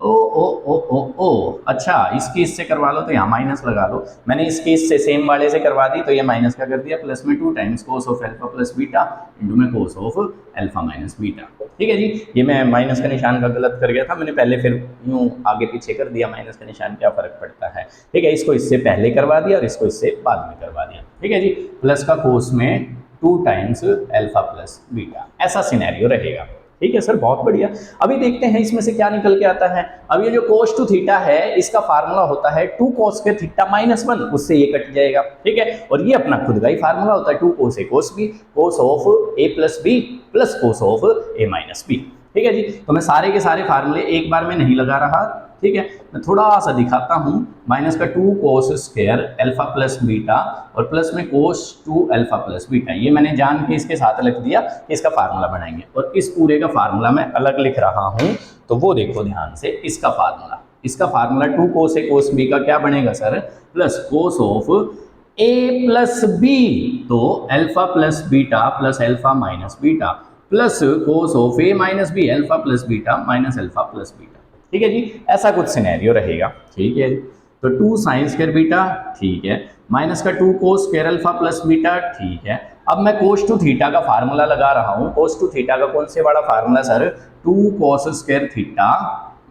ओ ओ ओ ओ ओ, अच्छा इसकी इससे करवा लो तो यहाँ माइनस लगा लो, मैंने इसकी इससे सेम वाले से करवा दी तो ये माइनस का कर दिया, प्लस में 2 times cos of alpha plus beta into में cos of alpha minus beta. ठीक है जी, ये मैं माइनस का निशान का गलत कर गया था, मैंने पहले फिर यूं आगे पीछे कर दिया, माइनस का निशान क्या फर्क पड़ता है। ठीक है, इसको इससे पहले करवा दिया और इसको इससे बाद में करवा दिया। ठीक है जी, प्लस का कोस में 2 टाइम्स अल्फा प्लस बीटा, ऐसा सिनेरियो रहेगा। ठीक है सर, बहुत बढ़िया। अभी देखते हैं इसमें से क्या निकल के आता है। अब ये जो cos 2 थीटा है इसका फार्मूला होता है 2 cos के थीटा -1, उससे ये कट जाएगा। ठीक है, और ये अपना खुद का ही फार्मूला होता है 2 cos a cos b cos of a plus b plus cos of a minus b. ठीक है जी, तो मैं सारे के सारे फार्मूले एक बार में नहीं लगा रहा। ठीक है, मैं थोड़ा सा दिखाता हूँ। माइनस का 2 cos square alpha plus beta और प्लस में cos 2 अल्फा प्लस बीटा, ये मैंने जान के इसके साथ लिख दिया कि इसका फार्मूला बनाएंगे, और इस पूरे का फार्मूला मैं अलग लिख रहा हूँ। तो वो देखो ध्यान से, इसका formula 2 cos a cos b का क्या बनेगा sir, plus cos of a plus b, तो alpha plus beta plus alpha minus beta plus cos of a minus b alpha plus beta minus alpha plus beta. ठीक है जी, ऐसा कुछ सिनेरियो रहेगा। ठीक है, तो 2 साइन स्क्वायर बीटा, ठीक है, माइनस का 2 cos square alpha plus beta, ठीक है। अब मैं कोस 2 थीटा का फार्मूला लगा रहा हूं। कोस 2 थीटा का कौन से वाला formula sir, 2 cos square theta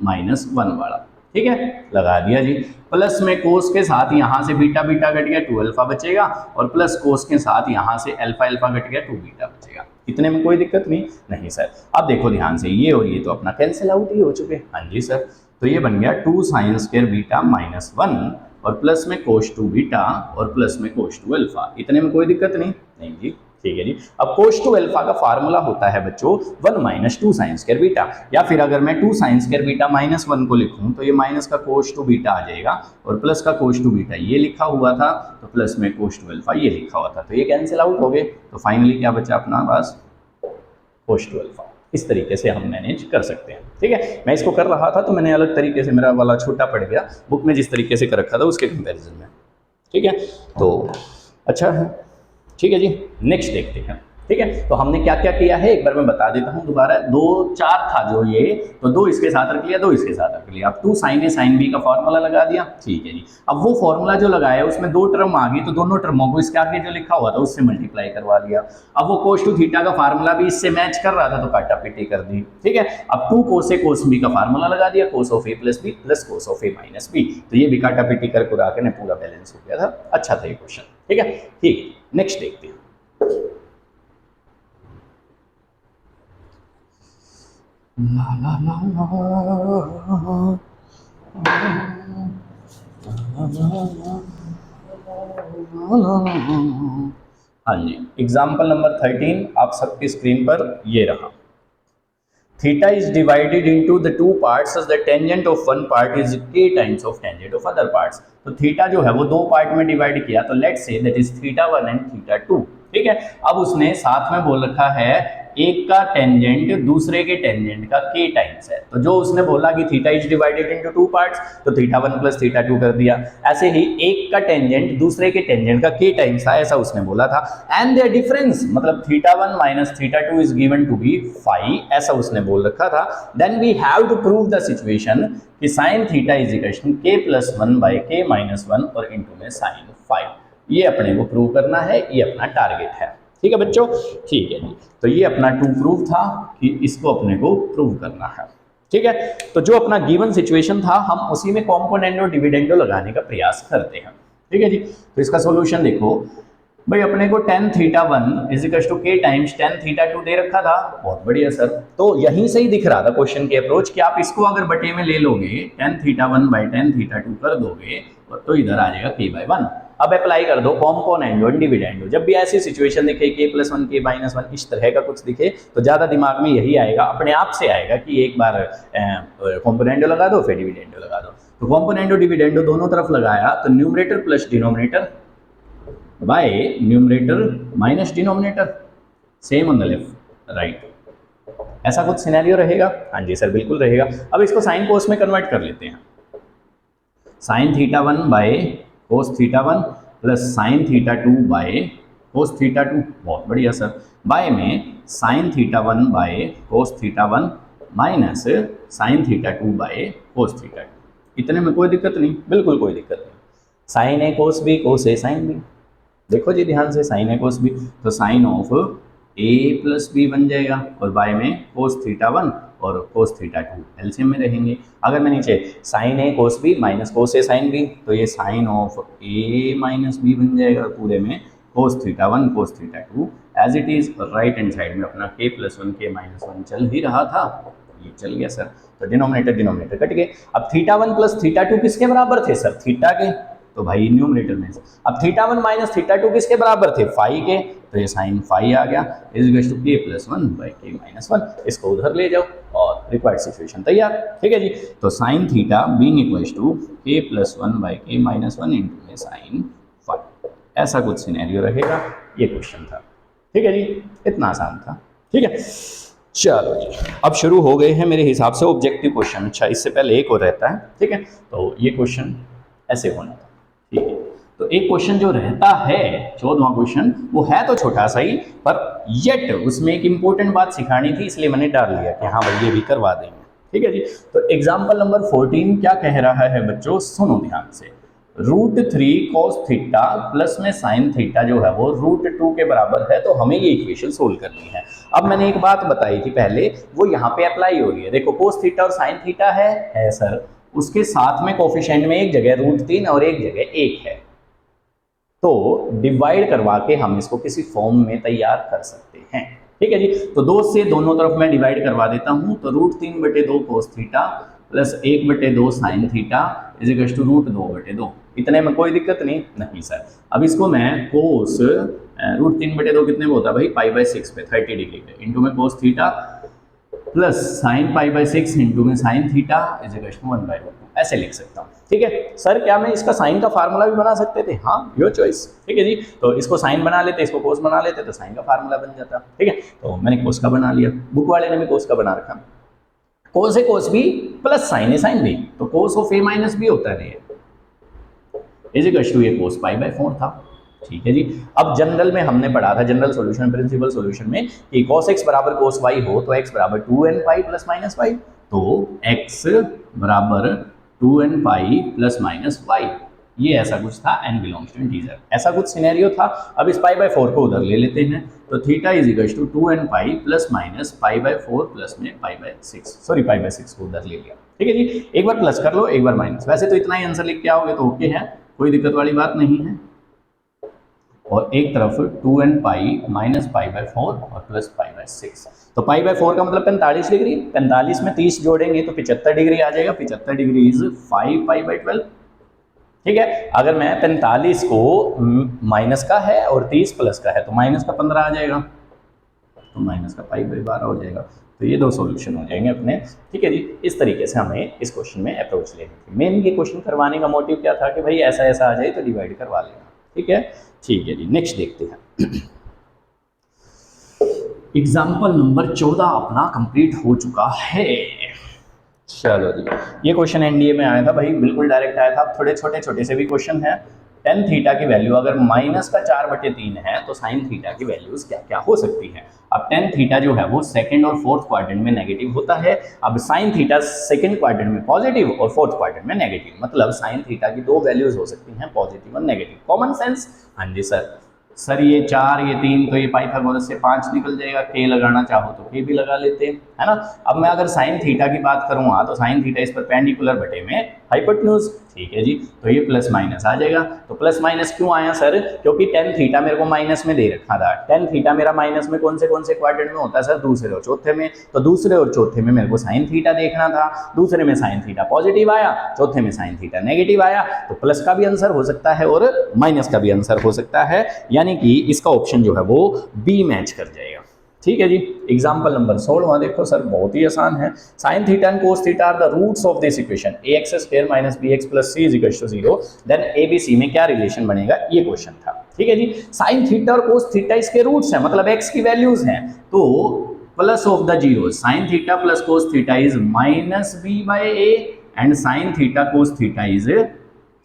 -1 वाला। ठीक है, लगा दिया जी। प्लस में कोस के साथ यहां से बीटा बीटा कट गया, 2 अल्फा बचेगा, और प्लस कोस के साथ यहां से अल्फा अल्फा कट गया, 2 बीटा बचेगा। इतने में कोई दिक्कत नहीं सर। अब देखो ध्यान से, ये और ये तो अपना कैंसिल आउट ही हो चुके। हाँ जी सर, तो ये बन गया 2 साइन स्क्वायर बीटा -1 और प्लस में कोस 2 बीटा और प्लस में कोस 2 अल्फा। इतने में कोई दिक्कत नहीं जी। ठीक है जी, अब कोस 2 अल्फा का फार्मूला होता है बच्चों 1 माइनस 2 साइन स्क्वायर बीटा, या फिर अगर मैं 2 साइन स्क्वायर बीटा -1 को लिखूं तो ये माइनस का कोस 2 बीटा आ जाएगा, और प्लस का कोस 2 बीटा ये लिखा हुआ था, तो प्लस में कोस 2 अल्फा ये लिखा हुआ था, तो ये कैंसिल आउट हो गए। तो फाइनली क्या बचा अपना पास, कोस 2 अल्फा। इस तरीके से हम मैनेज कर सकते हैं। ठीक है, मैं इसको कर रहा था तो मैंने अलग तरीके से, मेरा वाला छोटा पड़ गया, बुक में जिस तरीके से कर रखा था उसके कंपैरिजन में। ठीक है, तो अच्छा है। ठीक है जी, नेक्स्ट देखते हैं। ठीक है, तो हमने क्या क्या किया है एक बार मैं बता देता हूं दोबारा। 2 4 था जो ये, तो 2 इसके साथ रख लिया, 2 इसके साथ रख लिया। अब 2 साइन ए साइन बी का फॉर्मूला लगा दिया। ठीक है जी, अब वो फॉर्मूला जो लगाया उसमें 2 टर्म आ गई, तो दोनों टर्मों को इसके आगे जो लिखा हुआ था उससे मल्टीप्लाई करवा दिया। अब वो कोस 2 थीटा का फार्मूला भी इससे मैच कर रहा था, तो काटा पिटी कर दी। ठीक है, अब 2 कोस ए कोस बी का फार्मूला लगा दिया, cos of a plus b plus cos of a minus b, तो ये भी काटा पिटी कर पूरा के पूरा बैलेंस हो गया था। अच्छा था ये क्वेश्चन। ठीक है, ठीक, नेक्स्ट देखते हैं। ला ला ला हाँ जी, एग्जाम्पल नंबर 13 आप सबकी स्क्रीन पर ये रहा। Theta is divided into the two parts as the tangent of one part is k times of tangent of other parts। तो थीटा जो है वो दो पार्ट में डिवाइड किया, तो let's say that is theta 1 and theta 2। ठीक है, अब उसने साथ में बोल रखा है एक का टेंजेंट दूसरे के टेंजेंट का k टाइम्स है, तो जो उसने बोला कि theta is divided into two parts, तो थीटा 1 प्लस थीटा 2 कर दिया। ऐसे ही एक का टेंजेंट दूसरे के टेंजेंट का k टाइम्स था, ऐसा उसने बोला था। एंड देयर डिफरेंस मतलब theta 1 minus theta 2 is given to be phi, ऐसा उसने बोल रखा था। Then we have to prove the situation कि sine theta is equal to k plus 1 by k minus 1 और इनटू में साइन फाई। ये अपने को प्रूव करना है, ये अपना टारगेट है। ठीक है बच्चों, ठीक है जी। तो ये अपना 2 प्रूव था कि इसको अपने को प्रूव करना है। ठीक है, तो जो अपना गिवन सिचुएशन था हम उसी में कॉम्पोनेंडो डिविडेंडो लगाने का प्रयास करते हैं। ठीक है जी, तो इसका सॉल्यूशन देखो भाई, अपने को tan theta 1 is equal to k times tan theta 2 दे रखा था। बहुत बढ़िया सर, तो यहीं से ही दिख रहा था क्वेश्चन के अप्रोच कि आप इसको अगर बटे में ले लोगे tan theta 1 by tan theta 2 कर दोगे तो इधर आ जाएगा k बाई 1। अब अप्लाई कर दो कॉम्पोनेंडो डिविडेंडो। जब भी ऐसी सिचुएशन दिखे k प्लस 1 k माइनस 1 इस तरह का कुछ दिखे तो ज्यादा दिमाग में यही आएगा, अपने आप से आएगा कि एक बार कॉम्पोनेंडो लगा दो फिर डिविडेंडो लगा दो। तो कॉम्पोनेंडो डिविडेंडो दोनों तरफ लगाया तो numerator plus denominator by numerator minus denominator, same on the left right. ऐसा कुछ सिनेरियो रहेगा? हाँ जी सर बिल्कुल रहेगा। अब इसको साइन कोस में कन्वर्ट कर लेते हैं। Sine theta 1 by cos theta 1 plus sine theta 2 by cos theta 2। बहुत बढ़िया सर। बाय में sine theta 1 by cos theta 1 minus sine theta 2 by cos theta 2। इतने में कोई दिक्कत नहीं, बिल्कुल कोई दिक्कत नहीं। Sine a cos b, cos a sine b. देखो जी ध्यान से, साइन ए कोस बी, तो sine of a plus b बन जाएगा और बाय में कोस थीटा 1 और कोस थीटा 2 एलसीएम में रहेंगे। अगर मैं नीचे sine a cos b minus cos a sine b, तो ये sine of a minus b बन जाएगा और पूरे में cos theta 1 cos theta 2 as it is. Right hand side में अपना k प्लस 1 k माइनस 1 चल ही रहा था, ये चल गया सर। तो डिनोमिनेटर डिनोमिनेटर कट गए। अब थीटा 1 प्लस थीटा 2 किसके बराबर थे सर? थीटा के, तो भाई न्यूमरेटर में से। अब थीटा 1 माइनस थीटा 2 किसके बराबर थे? फाई के, तो ये साइन फाई आ गया is equal to k plus 1 by k minus 1। इसको उधर ले जाओ और रिक्वायर्ड सिचुएशन तैयार। ठीक है जी, तो sine theta being equal to k plus 1 by k minus 1 into में साइन फाई। ऐसा कुछ सिनेरियो रहेगा, ये क्वेश्चन था। ठीक है जी, इतना आसान था। ठीक है, चलो जी अब शुरू हो गए हैं मेरे हिसाब से ऑब्जेक्टिव क्वेश्चन। अच्छा इससे पहले एक और रहता है। ठीक है, तो ये क्वेश्चन ऐसे होना था। ठीक है, तो एक क्वेश्चन जो रहता है 14वां क्वेश्चन, वो है तो छोटा सा ही पर येट उसमें एक इंपॉर्टेंट बात सिखानी थी, इसलिए मैंने डाल लिया कि हाँ भाई ये भी करवा देंगे। ठीक है जी, तो एग्जाम्पल नंबर 14 क्या कह रहा है बच्चों, सुनो ध्यान से। √3 cos थीटा प्लस में साइन थीटा जो है वो √2 के बराबर है, तो हमें ये इक्वेशन सोल्व करनी है। अब मैंने एक बात बताई थी पहले, वो यहाँ पे अप्लाई हो रही है। देखो cos थीटा और साइन थीटा है सर, उसके साथ में कोफिशिएंट में एक जगह √3 और एक जगह 1 है, तो डिवाइड करवा के हम इसको किसी फॉर्म में तैयार कर सकते हैं। ठीक है जी, तो 2 से दोनों तरफ मैं डिवाइड करवा देता हूं, तो √3/2 cos theta plus 1/2 sine theta is equal to √2/2। इतने में कोई दिक्कत नहीं सर। अब इसको मैं कोस √3/2 कितने में होता है भाई, π/6 पे 30 डिग्री पे, इंटू में cos theta plus sine π/6 into में sine theta is equal to 1/2 ऐसे लिख सकता हूँ। ठीक है सर, क्या मैं इसका साइन का फार्मूला भी बना सकते थे? हाँ, योर चॉइस। ठीक है जी, तो इसको साइन बना लेते, इसको कोस बना लेते, तो साइन का फार्मूला बन जाता। ठीक है, तो मैंने कोस का बना लिया, बुक वाले ने भी कोस का बना रखा। Cos a cos b plus sine a sine b, तो cos of a minus b होता है इज इक्वल टू ये कोस π/4 था। ठीक है जी, अब जनरल में हमने पढ़ा था, जनरल सॉल्यूशन प्रिंसिपल सॉल्यूशन में कि cos x बराबर cos y हो तो x बराबर 2n pi plus minus y, तो x बराबर 2n pi plus minus y, ये ऐसा कुछ था, n बिलोंग्स टू इंटीजर, ऐसा कुछ सिनेरियो था। अब इस π/4 को उधर ले लेते हैं, तो theta is equal to 2n pi plus minus π/4 plus में π/6, सॉरी π/6 को उधर ले लिया। ठीक है जी, एक बार प्लस कर लो एक बार माइनस, वैसे तो इतना ही आंसर लिख के आओगे तो ओके है, कोई दिक्कत वाली बात नहीं है। और एक तरफ 2n pi minus pi by 4 और प्लस पाई बाय 6। तो पाई बाय 4 का मतलब 45 डिग्री, 45 में 30 जोड़ेंगे तो 75 डिग्री आ जाएगा। 75 डिग्री इज 5 पाई बाय 12। ठीक है, अगर मैं 45 को माइनस का है और 30 प्लस का है तो माइनस का 15 आ जाएगा, तो माइनस का पाई बाय 12 हो जाएगा। तो ये दो सॉल्यूशन हो जाएंगे अपने। ठीक है जी, इस तरीके से हमें इस क्वेश्चन में अप्रोच लेनी थी। मेन ये क्वेश्चन करवाने का मोटिव क्या था कि भाई ऐसा ऐसा आ जाए तो डिवाइड करवा लेना। ठीक है जी, नेक्स्ट देखते हैं। एग्जाम्पल नंबर 14 अपना कंप्लीट हो चुका है। चलो जी, ये क्वेश्चन एनडीए में आया था भाई, बिल्कुल डायरेक्ट आया था। थोड़े छोटे छोटे से भी क्वेश्चन है। टेन थीटा की वैल्यू अगर माइनस का 4/3 है तो साइन थीटा की वैल्यूज क्या क्या हो सकती है। अब टेन थीटा जो है वो सेकंड और फोर्थ क्वाड्रेंट में नेगेटिव होता है। अब साइन थीटा सेकंड क्वाड्रेंट में पॉजिटिव और फोर्थ क्वाड्रेंट में नेगेटिव, मतलब साइन थीटा की दो वैल्यूज हो सकती हैं, पॉजिटिव और नेगेटिव। कॉमन सेंस, हाँ जी सर ये 4 ये 3 तो ये पाइथागोरस से 5 निकल जाएगा। के लगाना चाहो तो के भी लगा लेते हैं, है ना। अब मैं अगर साइन थीटा की बात करूँगा तो साइन थीटा इस परपेंडिकुलर बटे में हाइपोटेन्यूज। ठीक है जी, तो ये प्लस माइनस आ जाएगा। तो प्लस माइनस क्यों आया सर? क्योंकि टेन थीटा मेरे को माइनस में दे रखा था। टेन थीटा मेरा माइनस में कौन से क्वाड्रेंट में होता है सर? दूसरे और चौथे में। तो दूसरे और चौथे में मेरे को साइन थीटा देखना था। दूसरे में साइन थीटा पॉजिटिव आया, चौथे में साइन थीटा नेगेटिव आया। तो प्लस का भी आंसर हो सकता है और माइनस का भी आंसर हो सकता है, यानी कि इसका ऑप्शन जो है वो बी मैच कर जाएगा। ठीक है जी, एग्जाम्पल नंबर 16 देखो सर, बहुत ही आसान है। Sine theta and cos theta are the roots of this equation ax square minus bx plus c is equal to 0, then abc में क्या रिलेशन बनेगा, ये क्वेश्चन था। ठीक है जी, साइन थीटा और कोस थीटा इसके रूट्स हैं, मतलब x की वैल्यूज हैं। तो plus of the zero, sine theta plus cos theta is minus b by a and sine theta cos theta is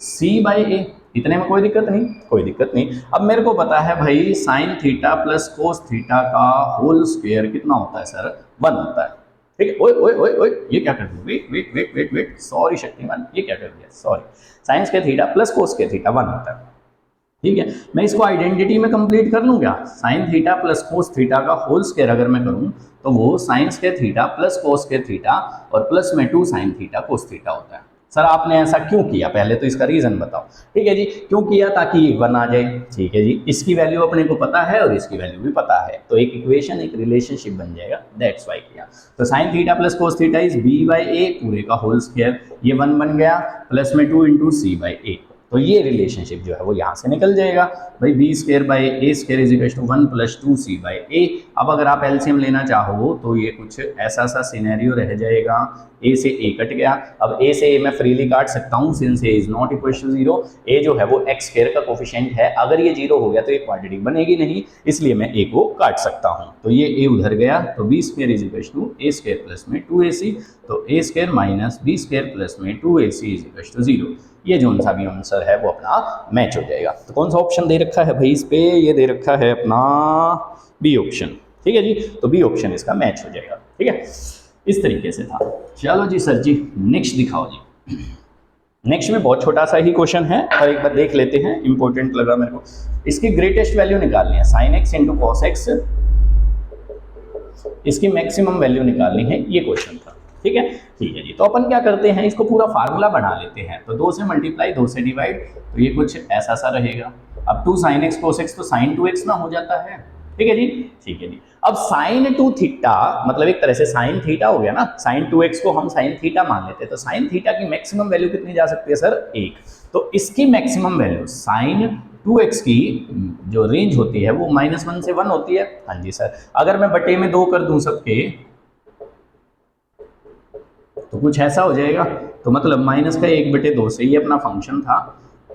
c by a। इतने में कोई दिक्कत नहीं, कोई दिक्कत नहीं। अब मेरे को पता है भाई sign theta plus cos theta का होल स्क्वायर कितना होता है सर? 1 होता है। ठीक है, ओए ओए ओए ओए ये क्या कर दिया? Wait wait wait wait wait, sorry Shaktimaan, ये क्या कर दिया? सॉरी, साइंस के थीटा प्लस कोस के थीटा 1 होता है। ठीक है, मैं इसको आइडेंटिटी में कंप्लीट कर लूँ क्या? Sign theta plus cos theta का होल स्क्वायर अगर मैं करूँ तो वो साइंस के थीटा प्लस कोस के थीटा और प्लस में 2 साइन थीटा कोस थीटा होता है। सर आपने ऐसा क्यों किया? पहले तो इसका रीजन बताओ। ठीक है जी, क्यों किया? ताकि ये 1 आ जाए। ठीक है जी, इसकी वैल्यू अपने को पता है और इसकी वैल्यू भी पता है, तो एक इक्वेशन, एक रिलेशनशिप बन जाएगा, दैट्स वाई किया। तो sine theta plus cos theta is b by a पूरे का होल स्क्वायर, ये 1 बन गया, प्लस में 2 इंटू सी बाई ए। तो ये रिलेशनशिप जो है वो यहाँ से निकल जाएगा भाई, b square by a square is equal to 1 plus 2c by a. अब अगर आप एलसीएम लेना चाहो तो ये कुछ ऐसा सा सिनेरियो रह जाएगा, ए से ए कट गया। अब ए से ए मैं फ्रीली काट सकता हूँ, since a is not equal to 0। A जो है वो एक्स स्क्वायर का कोफिशिएंट है, अगर ये 0 हो गया तो ये क्वाड्रेटिक बनेगी नहीं, इसलिए मैं ए को काट सकता हूँ। तो ये ए उधर गया, तो b square is equal to a square plus में 2ac, तो a square minus b square plus में 2ac इज इक्वल टू 0। ये जो सा भी आंसर है वो अपना मैच हो जाएगा। तो कौन सा ऑप्शन दे रखा है भाई इस पे? ये दे रखा है अपना बी ऑप्शन। ठीक है जी, तो बी ऑप्शन इसका मैच हो जाएगा। ठीक है, इस तरीके से था। चलो जी सर जी, नेक्स्ट दिखाओ जी। नेक्स्ट में बहुत छोटा सा ही क्वेश्चन है और एक बार देख लेते हैं, इंपॉर्टेंट लगा मेरे को। इसकी ग्रेटेस्ट वैल्यू निकालनी है, sine x into cos x, इसकी मैक्सिमम वैल्यू निकालनी है, ये क्वेश्चन था। ठीक है जी, तो अपन क्या करते हैं, इसको पूरा फार्मूला बना लेते हैं। तो 2 से मल्टीप्लाई, 2 से डिवाइड, तो ये कुछ ऐसा सा रहेगा। अब 2 साइन एक्स कोस एक्स तो साइन 2x ना हो जाता है। ठीक है जी, ठीक है जी। अब साइन 2 थीटा मतलब एक तरह से साइन थीटा हो गया ना, साइन 2x को हम साइन थीटा मान लेते हैं, तो साइन थीटा की मैक्सिमम वैल्यू कितनी जा सकती है सर? 1। तो इसकी मैक्सिमम वैल्यू साइन 2x की जो रेंज होती है वो -1 से 1 होती है। हाँ जी सर, अगर मैं बटे में 2 कर दूं सबके तो कुछ ऐसा हो जाएगा, तो मतलब माइनस का 1/2 से ये अपना फंक्शन था,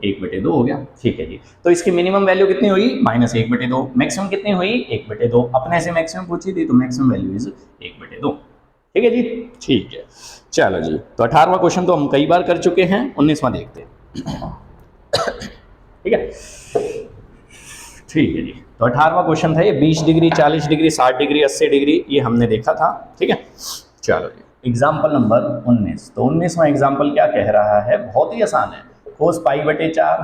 1/2 हो गया। ठीक है जी, तो इसकी मिनिमम वैल्यू कितनी हुई? -1/2। मैक्सिमम कितनी हुई? 1/2। अपने से मैक्सिमम पूछी थी तो मैक्सिमम वैल्यू इज 1/2। ठीक है जी, ठीक है। चलो जी, तो 18वां क्वेश्चन तो हम कई बार कर चुके हैं, 19वां देखते हैं। ठीक है, ठीक है जी। तो 18वां क्वेश्चन था ये, 20 डिग्री, 40 डिग्री, 60 डिग्री, 80 डिग्री, ये हमने देखा था। ठीक है, चलो जी, एग्जाम्पल नंबर 19। तो 19वां एग्जाम्पल क्या कह रहा है? बहुत ही आसान है। कोस π/4,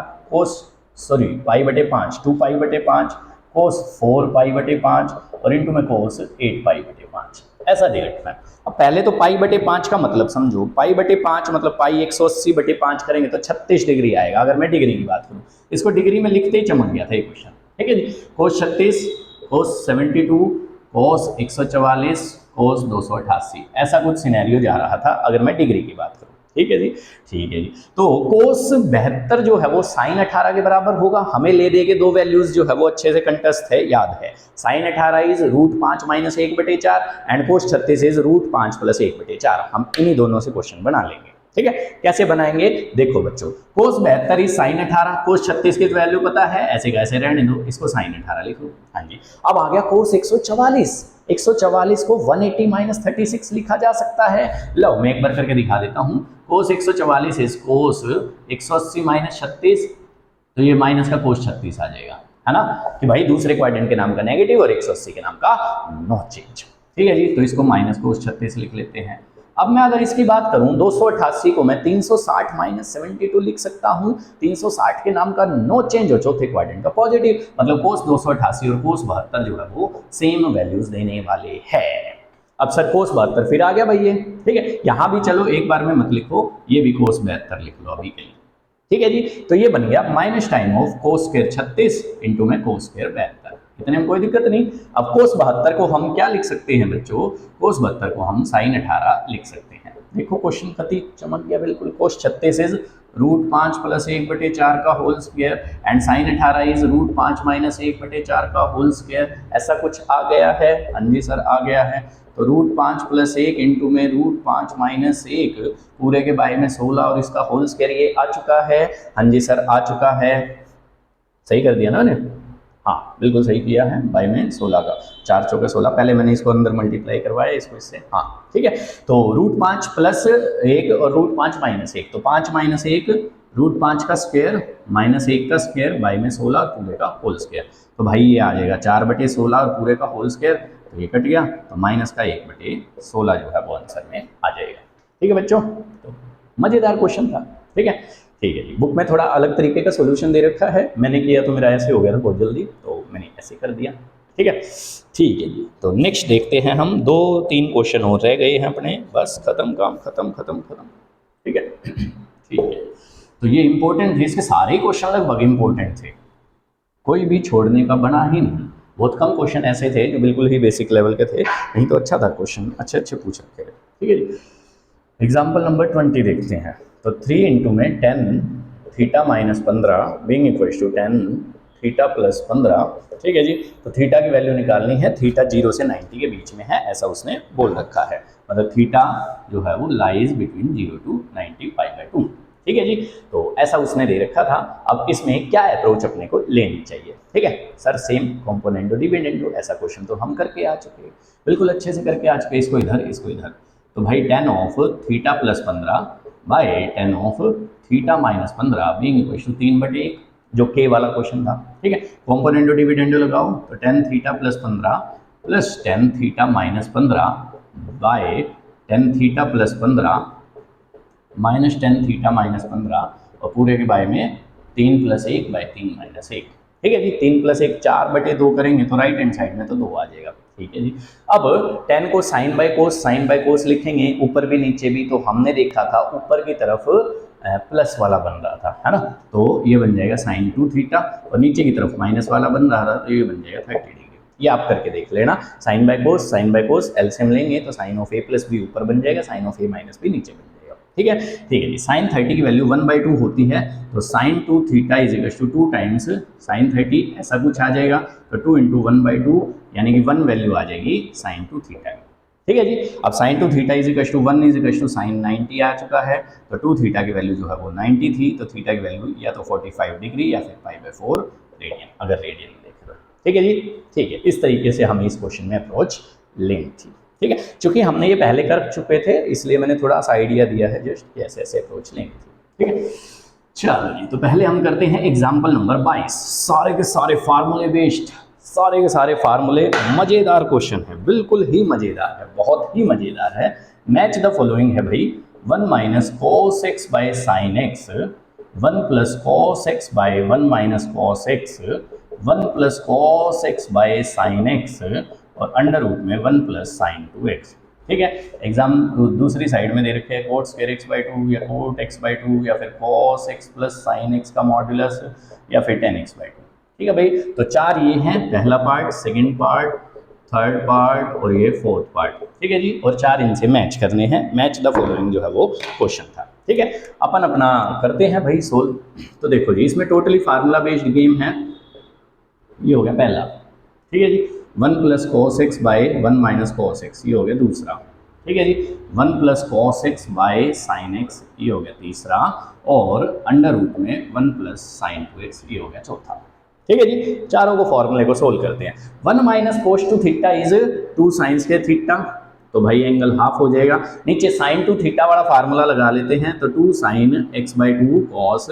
π/5, 2π/5, कोस 4π/5 और इंटू में कोस 8π/5, ऐसा दे रखा है। अब पहले तो π/5 का मतलब समझो, π/5 मतलब पाई 180/5 करेंगे तो 36 डिग्री आएगा। अगर मैं डिग्री की बात करूँ, इसको डिग्री में लिखते ही चमक गया था ये क्वेश्चन। ठीक है जी। कोस 36, कोस 72, कोस 144, कोस 288, ऐसा कुछ सिनेरियो जा रहा था अगर मैं डिग्री की बात करूं। ठीक है जी, ठीक है जी। तो कोस 72 जो है वो साइन 18 के बराबर होगा। हमें ले दे के दो वैल्यूज जो है वो अच्छे से कंटस्ट है, याद है। Sine 18 is √5 - 1/4 and cos 36 is √5 + 1/4। हम इन्हीं दोनों से क्वेश्चन बना लेंगे। ठीक है, कैसे बनाएंगे देखो बच्चों। कोस 72 इज साइन 18, कोस 36 की तो वैल्यू पता है, ऐसे कैसे रहने दो, इसको साइन 18 लिख लो। हाँ जी। अब आ गया कोस 144, 144 को 180 - 36 लिखा जा सकता है। लो मैं एक बार करके दिखा देता हूं। कोस 144 इज कोस 180 - 36, तो ये माइनस का कोस 36 आ जाएगा, है ना, कि भाई दूसरे क्वाड्रेंट के नाम का नेगेटिव और 180 के नाम का नो चेंज। ठीक है जी, तो इसको माइनस कोस 36 लिख लेते हैं। अब मैं अगर इसकी बात करूं 288 को मैं 360 - 72 लिख सकता हूं। 360 के नाम का नो चेंज और चौथे क्वाड्रेंट का पॉजिटिव, मतलब कोस 288 और कोस 72 जो है वो सेम वैल्यूज देने वाले हैं। अब सर कोस 72 फिर आ गया भाई ये। ठीक है, यहां भी चलो एक बार में मत लिखो, ये भी कोस 72 लिख लो अभी के लिए। ठीक है जी, तो ये बन गया minus time of cos square 36 into में कोस स्क्वायर 72। इतने में कोई दिक्कत नहीं। अब कोस 72 को हम क्या लिख सकते हैं बच्चों, कोस 72 को हम साइन 18 लिख सकते हैं। देखो क्वेश्चन कति चमक गया बिल्कुल। कोस 36 इज √5 + 1/4 का whole square and sine 18 is √5 - 1/4 का होल स्क्वायर। ऐसा कुछ आ गया है? हाँ जी सर आ गया है। तो √5 + 1 इंटू में √5 - 1 पूरे के बाय में 16 और इसका होल स्क्वायर ये आ चुका है। हाँ जी सर आ चुका है। सही कर दिया ना मैंने? हाँ बिल्कुल सही किया है, बाई में 16 का 4 चौके 16। पहले मैंने इसको अंदर मल्टीप्लाई करवाया इसको इससे। हाँ ठीक है, तो √5 + 1 और √5 - 1, तो 5 - 1 √5 का स्क्वायर -1 का स्क्वायर बाई में 16 पूरे का होल स्क्वायर। तो भाई ये आ जाएगा 4/16 और पूरे का होल स्क्वायर, तो ये कट गया, तो माइनस का 1/16 जो है वो आंसर में आ जाएगा। ठीक है बच्चों, तो मजेदार क्वेश्चन था। ठीक है, ठीक है जी। बुक में थोड़ा अलग तरीके का सॉल्यूशन दे रखा है, मैंने किया तो मेरा ऐसे हो गया था बहुत जल्दी, तो मैंने ऐसे कर दिया। ठीक है, ठीक है जी। तो नेक्स्ट देखते हैं हम, 2-3 क्वेश्चन और रह गए हैं अपने, बस खत्म काम, खत्म खत्म खत्म। ठीक है, ठीक है। तो ये इंपॉर्टेंट थे, इसके सारे क्वेश्चन लगभग इंपॉर्टेंट थे, कोई भी छोड़ने का बना ही नहीं। बहुत कम क्वेश्चन ऐसे थे जो बिल्कुल ही बेसिक लेवल के थे, नहीं तो अच्छा था क्वेश्चन, अच्छे अच्छे पूछ रखे थे। ठीक है जी। एग्जाम्पल नंबर 20 देखते हैं। तो 3 इंटू में 10 theta -15 being equal to 10 theta + 15। ठीक है जी, तो थीटा की वैल्यू निकालनी है, थीटा 0 से 90 के बीच में है ऐसा उसने बोल रखा है, मतलब थीटा जो है वो लाइज बिटवीन 0 to 90 π/2। ठीक है जी, तो ऐसा उसने दे रखा था। अब इसमें क्या अप्रोच अपने को लेनी चाहिए? ठीक है सर, सेम कॉम्पोनेंटो डिविडेंडो, ऐसा क्वेश्चन तो हम करके आ चुके, बिल्कुल अच्छे से करके आ चुके। इसको इधर इसको इधर, तो भाई tan of theta + 15 by tan of theta -15 being equal to 3/1, जो के वाला क्वेश्चन था। ठीक है, कॉम्पोनेंटो डिविडेंडो लगाओ, तो tan theta + 15 plus tan theta -15 by tan theta + 15 minus tan theta -15 और पूरे के बाय में 3 + 1 बाय 3 - 1। ठीक है जी, 3 + 1 4/2 करेंगे तो राइट हैंड साइड में तो 2 आ जाएगा। ठीक है जी, अब tan को साइन बाय कोस लिखेंगे, ऊपर भी नीचे भी, तो हमने देखा था ऊपर की तरफ प्लस वाला बन रहा था, है ना, तो ये बन जाएगा sin 2 थीटा, और नीचे की तरफ माइनस वाला बन रहा था, तो ये बन जाएगा 30 डिग्री। ये आप करके देख लेना, साइन बाय कोस एलसीएम लेंगे तो साइन ऑफ a + b ऊपर बन जाएगा, साइन ऑफ a - b नीचे बन जाएगा। ठीक है, ठीक है जी। साइन 30 की वैल्यू 1/2 होती है, तो sine 2 theta is equal to 2 times sine 30, ऐसा कुछ आ जाएगा, तो 2 × 1/2 यानी कि 1 वैल्यू आ जाएगी साइन 2 थीटा की। ठीक है जी, अब sine 2 theta is equal to 1 is equal to sine 90 आ चुका है, तो 2 थीटा की वैल्यू जो है वो 90 थी, तो थीटा की वैल्यू या तो 45 डिग्री या फिर π/4 रेडियन, अगर रेडियन देख रहे हो। ठीक है जी, ठीक है, इस तरीके से हमें इस क्वेश्चन में अप्रोच लेनी थी। ठीक है, चूंकि हमने ये पहले कर चुके थे इसलिए मैंने थोड़ा सा आइडिया दिया है जस्ट कि ऐसे ऐसे अप्रोच लेनी थी। ठीक है, चलो जी, तो पहले हम करते हैं एग्जाम्पल नंबर 22। सारे के सारे फार्मूले बेस्ड, सारे के सारे फार्मूले, मजेदार क्वेश्चन है, बिल्कुल ही मजेदार है, बहुत ही मजेदार है। मैच द फॉलोइंग है भाई, 1 - cos x by sin x, 1 + cos x by 1 - cos x, 1 + cos x by sin x और अंडर रूट में 1 + sin 2x। ठीक है, एग्जाम दूसरी साइड में दे रखे हैं cot square x/2 या cot x/2 या फिर cos x + sin x का मॉड्यूलस या फिर tan x/2। ठीक है भाई। तो 4 ये हैं, पहला part, second part, third part और ये फोर्थ पार्ट, ठीक है जी। और 4 इनसे मैच करने हैं, मैच द फॉलोइंग जो है वो क्वेश्चन था, ठीक है। अपन अपना करते हैं भाई सोल्व। तो देखो जी, इसमें टोटली फार्मूला बेस्ड गेम है। ये हो गया पहला, ठीक है जी। 1 plus cos x by 1 minus cos x, ये हो गया दूसरा, ठीक है जी। 1 plus cos x by sine x, ये हो गया तीसरा। और अंडर रूट में 1 प्लस साइन 2x, ये हो गया चौथा, ठीक है जी। चारों को फॉर्मूले को सोल्व करते हैं। 1 minus cos two theta is 2 sine square theta, तो भाई एंगल हाफ हो जाएगा। नीचे साइन टू थीटा वाला फार्मूला लगा लेते हैं, तो 2 sine x by 2 cos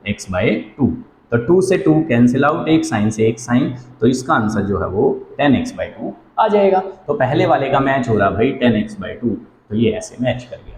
x by 2, तो 2 से 2 कैंसिल आउट, एक साइन से एक साइन, तो इसका आंसर जो है वो 10x बाई 2 आ जाएगा। तो पहले वाले का मैच हो रहा भाई 10x बाई 2, तो ये ऐसे मैच कर गया,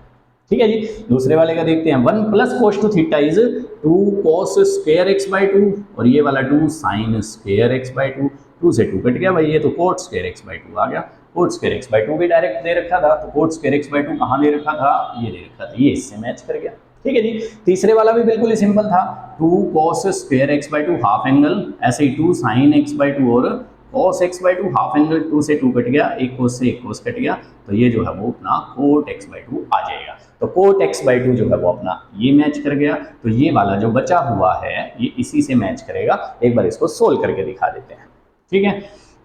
ठीक है जी। दूसरे वाले का देखते हैं। 1 plus cos two theta is 2 cos square x by 2, और ये वाला 2 साइन स्क्वायर एक्स बाई 2, 2 से 2 कट गया भाई, ये तो कोट स्क्वायर एक्स बाई 2 आ गया। कोट स्क्वायर एक्स बाई 2 भी डायरेक्ट दे रखा था, तो कोट स्क्वायर एक्स बाई 2 कहाँ दे रखा था, ये दे रखा था, ये इससे मैच कर गया, ठीक है जी। तीसरे वाला भी बिल्कुल ही सिंपल था। 2 cos square x by 2 half angle, ऐसे ही 2 साइन एक्स बाई 2 और cos x by 2 half angle, 2 से 2 कट गया, एक कोस से एक कोस कट गया, तो ये जो है वो अपना कोट एक्स बाई 2 आ जाएगा। तो कोट एक्स बाई 2 जो है वो अपना ये मैच कर गया। तो ये वाला जो बचा हुआ है ये इसी से मैच करेगा। एक बार इसको सोल्व करके दिखा देते हैं, ठीक है,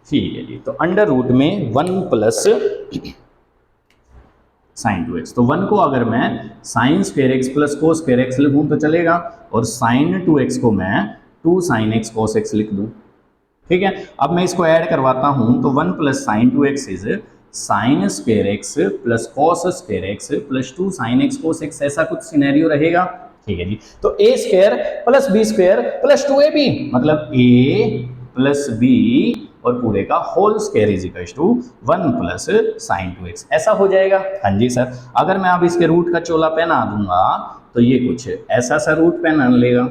ठीक है जी। तो अंडर रूट में 1 प्लस साइन 2x, तो 1 को अगर मैं sign square x plus cos square x लिखूँ तो चलेगा, और साइन 2x को मैं 2 साइन एक्स कोस एक्स लिख दूँ, ठीक है। अब मैं इसको ऐड करवाता हूँ, तो 1 plus sine 2x is sine square x plus cos square x plus 2 sine x cos x, ऐसा कुछ सिनेरियो रहेगा, ठीक है जी। तो a square plus b square plus 2ab, मतलब a प्लस बी और पूरे का whole square is equal to 1 plus sine 2x, ऐसा हो जाएगा। हाँ जी सर, अगर मैं अब इसके रूट का चोला पहना दूंगा तो ये कुछ ऐसा सा रूट पहना लेगा।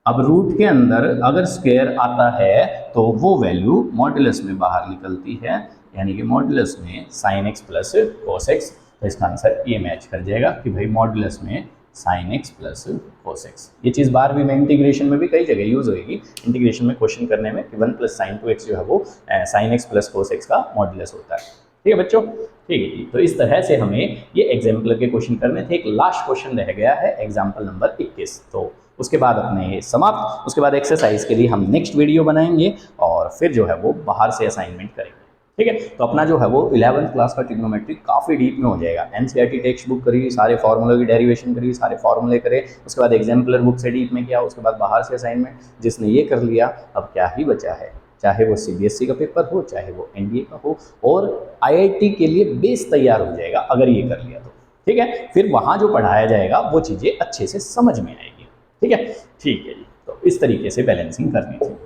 अब रूट के अंदर अगर स्क्वायर आता है तो वो वैल्यू मॉड्यूलस में बाहर निकलती है, यानी कि मॉड्यूलस में sine x plus cos x, तो इसका आंसर ये मैच कर जाएगा कि भाई मॉड्यूलस में sine x plus cos x. ये चीज़ 12वीं में इंटीग्रेशन में भी कई जगह यूज होगी, इंटीग्रेशन में क्वेश्चन करने में, कि 1 प्लस साइन 2x जो है वो sine x plus cos x का मॉड्यूलस होता है, ठीक है बच्चों, ठीक है जी। तो इस तरह से हमें ये एग्जाम्पलर के क्वेश्चन करने थे। एक लास्ट क्वेश्चन रह गया है, एग्जाम्पल नंबर 21, तो उसके बाद अपने समाप्त। उसके बाद एक्सरसाइज के लिए हम नेक्स्ट वीडियो बनाएंगे और फिर जो है वो बाहर से असाइनमेंट करेंगे, ठीक है। तो अपना जो है वो 11th क्लास का ट्रिग्नोमेट्री काफ़ी डीप में हो जाएगा। एनसीईआरटी टेक्स्ट बुक करिए, सारे फार्मूले की डेरिवेशन करिए, सारे फार्मूले करें, उसके बाद एग्जाम्पलर बुक से डीप में किया, उसके बाद बाहर से असाइनमेंट। जिसने ये कर लिया अब क्या ही बचा है, चाहे वो सीबीएसई का पेपर हो, चाहे वो एनडीए का हो, और आईआईटी के लिए बेस तैयार हो जाएगा अगर ये कर लिया तो, ठीक है। फिर वहाँ जो पढ़ाया जाएगा वो चीज़ें अच्छे से समझ में आएगी, ठीक है, ठीक है जी। तो इस तरीके से बैलेंसिंग करनी थी।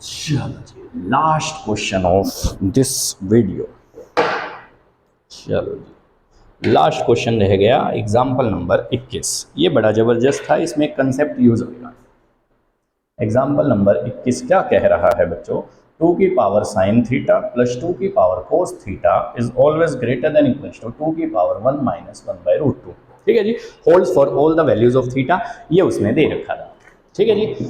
चलो जी, last question of this video. चलो जी, लास्ट क्वेश्चन रह गया एग्जाम्पल नंबर 21। ये बड़ा जबरदस्त था, इसमें कंसेप्ट यूज होगा। एग्जाम्पल नंबर 21 क्या कह रहा है बच्चों, 2 की पावर साइन थीटा प्लस 2 की power cos theta is always greater than equal to 2 की पावर 1 माइनस 1 बाई रूट 2, ठीक है जी। Holds for all the values of theta, ये उसने दे रखा था, ठीक है जी,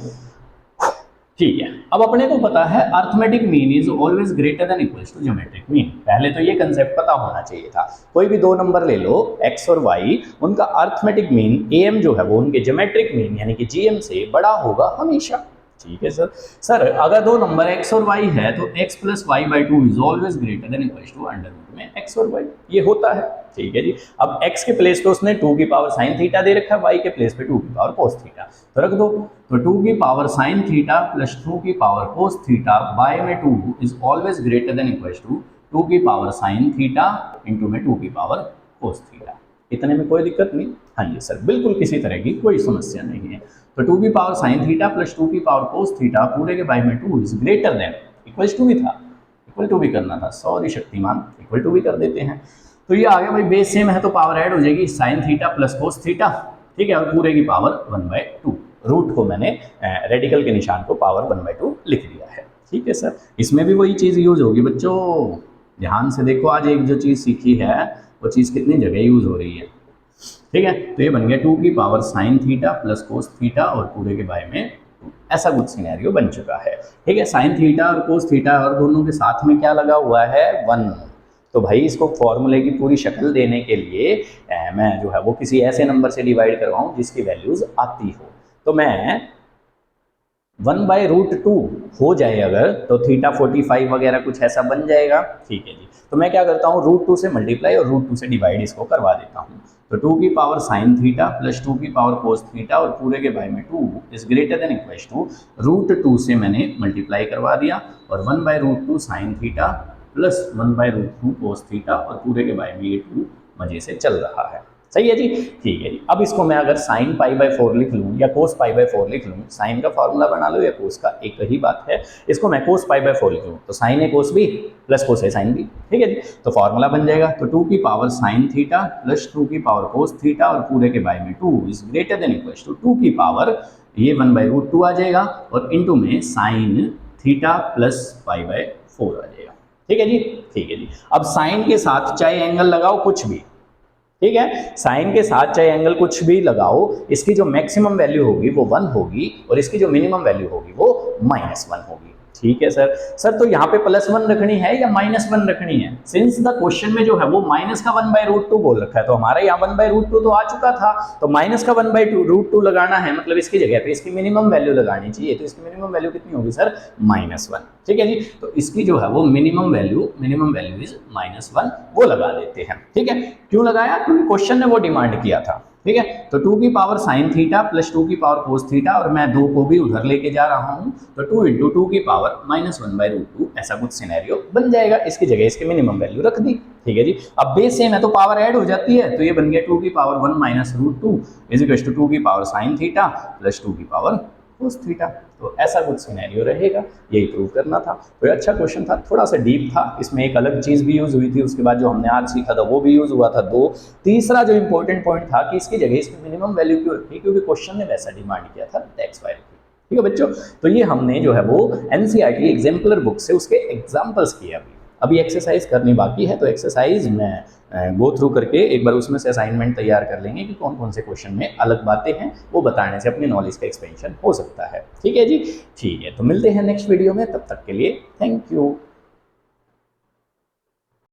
ठीक है। अब अपने को पता है arithmetic mean is always greater than equal to geometric mean. पहले तो ये कंसेप्ट पता होना चाहिए था। कोई भी 2 नंबर ले लो x और y, उनका अर्थमेटिक मीन am जो है वो उनके ज्योमेट्रिक मीन यानी कि gm से बड़ा होगा हमेशा, ठीक है सर। सर अगर 2 नंबर x और y है तो x plus y by 2 is always greater than equal to under root में x और y, ये होता है, ठीक है जी। अब x के प्लेस पे उसने 2 की पावर साइन थीटा दे रखा है, y के प्लेस पे 2 की पावर कोस थीटा, तो रख दो। तो 2 की पावर साइन थीटा प्लस 2 की पावर कोस थीटा बाय में 2 is always greater than equal to 2 की पावर साइन थीटा इंटू में 2 की पावर कोस थीटा। इतने में कोई दिक्कत नहीं? हाँ जी सर, बिल्कुल किसी तरह की कोई समस्या नहीं है। तो 2 की पावर साइन थीटा प्लस 2 की पावर कोस थीटा पूरे के बाय में 2 is greater than, equal to भी था, इक्वल टू भी करना था, सॉरी शक्तिमान, इक्वल टू भी कर देते हैं। तो ये आ गया भाई, बेस सेम है तो पावर ऐड हो जाएगी, sign theta plus cos theta, ठीक है, और पूरे की पावर 1/2। रूट को मैंने रेडिकल के निशान को पावर 1/2 लिख दिया है, ठीक है सर। इसमें भी वही चीज़ यूज होगी बच्चों, ध्यान से देखो। आज एक जो चीज़ सीखी है वो चीज़ कितनी जगह यूज़ हो रही है। ठीक है, तो ये बन गया 2 की power sine theta plus cos theta और पूरे के बारे में ऐसा कुछ सिनेरियो बन चुका है। ठीक है, साइन थीटा और कोस थीटा और दोनों के साथ में क्या लगा हुआ है 1। तो भाई इसको फॉर्मूले की पूरी शक्ल देने के लिए मैं जो है वो किसी ऐसे नंबर से डिवाइड करवाऊँ जिसकी वैल्यूज आती हो। तो मैं 1/√2 हो जाए अगर तो थीटा 45 वगैरह कुछ ऐसा बन जाएगा। ठीक है जी, तो मैं क्या करता हूँ √2 से मल्टीप्लाई और √2 से डिवाइड इसको करवा देता हूँ। तो 2 की पावर साइन थीटा प्लस 2 की पावर कोस थीटा और पूरे के बारे में 2 is greater than equals to √2 से मैंने मल्टीप्लाई करवा दिया और 1/√2 sine theta plus 1/√2 cos theta और पूरे के बारे में ये 2 मजे से चल रहा है। सही है जी, ठीक है जी। अब इसको मैं अगर साइन π/4 लिख लूँ या कोस π/4 लिख लूँ, साइन का फॉर्मूला बना लो या कोस का, एक ही बात है। इसको मैं कोस π/4 लिख लूँ तो साइन है कोस भी प्लस कोस है साइन भी। ठीक है जी, तो फॉर्मूला बन जाएगा तो 2 की पावर साइन थीटा प्लस 2 की पावर कोस थीटा और पूरे के बारे में 2 is greater than equals to 2 की पावर ये 1/√2 आ जाएगा और इंटू में साइन थीटा प्लस π/4 आ जाएगा। ठीक है जी, ठीक है जी। अब साइन के साथ चाहे एंगल लगाओ कुछ भी, ठीक है, साइन के साथ चाहे एंगल कुछ भी लगाओ, इसकी जो मैक्सिमम वैल्यू होगी वो 1 होगी और इसकी जो मिनिमम वैल्यू होगी वो -1 होगी। ठीक है सर तो यहाँ पे +1 रखनी है या -1 रखनी है? सिंस द क्वेश्चन में जो है वो माइनस का 1/√2 बोल रखा है तो हमारा यहाँ 1/√2 तो आ चुका था, तो माइनस का 1/√2 लगाना है, मतलब इसकी जगह पे इसकी मिनिमम वैल्यू लगानी चाहिए। तो इसकी मिनिमम वैल्यू कितनी होगी सर? -1। ठीक है जी, तो इसकी जो है वो मिनिमम वैल्यू इज -1 वो लगा देते हैं। ठीक है, क्यों लगाया? क्योंकि क्वेश्चन ने वो डिमांड किया था। ठीक है, तो 2 की पावर साइन थीटा प्लस 2 की पावर कोस थीटा और मैं 2 को भी उधर लेके जा रहा हूं तो 2 × 2 की पावर -1/√2 ऐसा कुछ सिनेरियो बन जाएगा। इसकी जगह इसकी मिनिमम वैल्यू रख दी। ठीक है जी, अब बेस सेम है तो पावर ऐड हो जाती है, तो ये बन गया 2 की पावर 1 - √2 इज इक्वल टू 2 की पावर साइन थीटा प्लस 2 की पावर कोस थीटा। तो ऐसा कुछ सिनेरियो रहेगा, यही प्रूव करना था। तो ये अच्छा क्वेश्चन था, थोड़ा सा डीप था, इसमें एक अलग चीज़ भी यूज़ हुई थी, उसके बाद जो हमने आज सीखा था वो भी यूज़ हुआ था 2। तीसरा जो इंपॉर्टेंट पॉइंट था कि इसकी जगह इसकी मिनिमम वैल्यू क्यों रखी, क्योंकि क्वेश्चन ने वैसा डिमांड किया था x y रखी। ठीक है बच्चों, तो ये हमने जो है वो NCERT एग्जाम्पलर बुक से उसके एग्जाम्पल्स किए। अभी एक्सरसाइज करनी बाकी है, तो एक्सरसाइज में गो थ्रू करके एक बार उसमें से असाइनमेंट तैयार कर लेंगे कि कौन कौन से क्वेश्चन में अलग बातें हैं, वो बताने से अपनी नॉलेज का एक्सपेंशन हो सकता है। ठीक है जी, ठीक है, तो मिलते हैं नेक्स्ट वीडियो में, तब तक के लिए थैंक यू।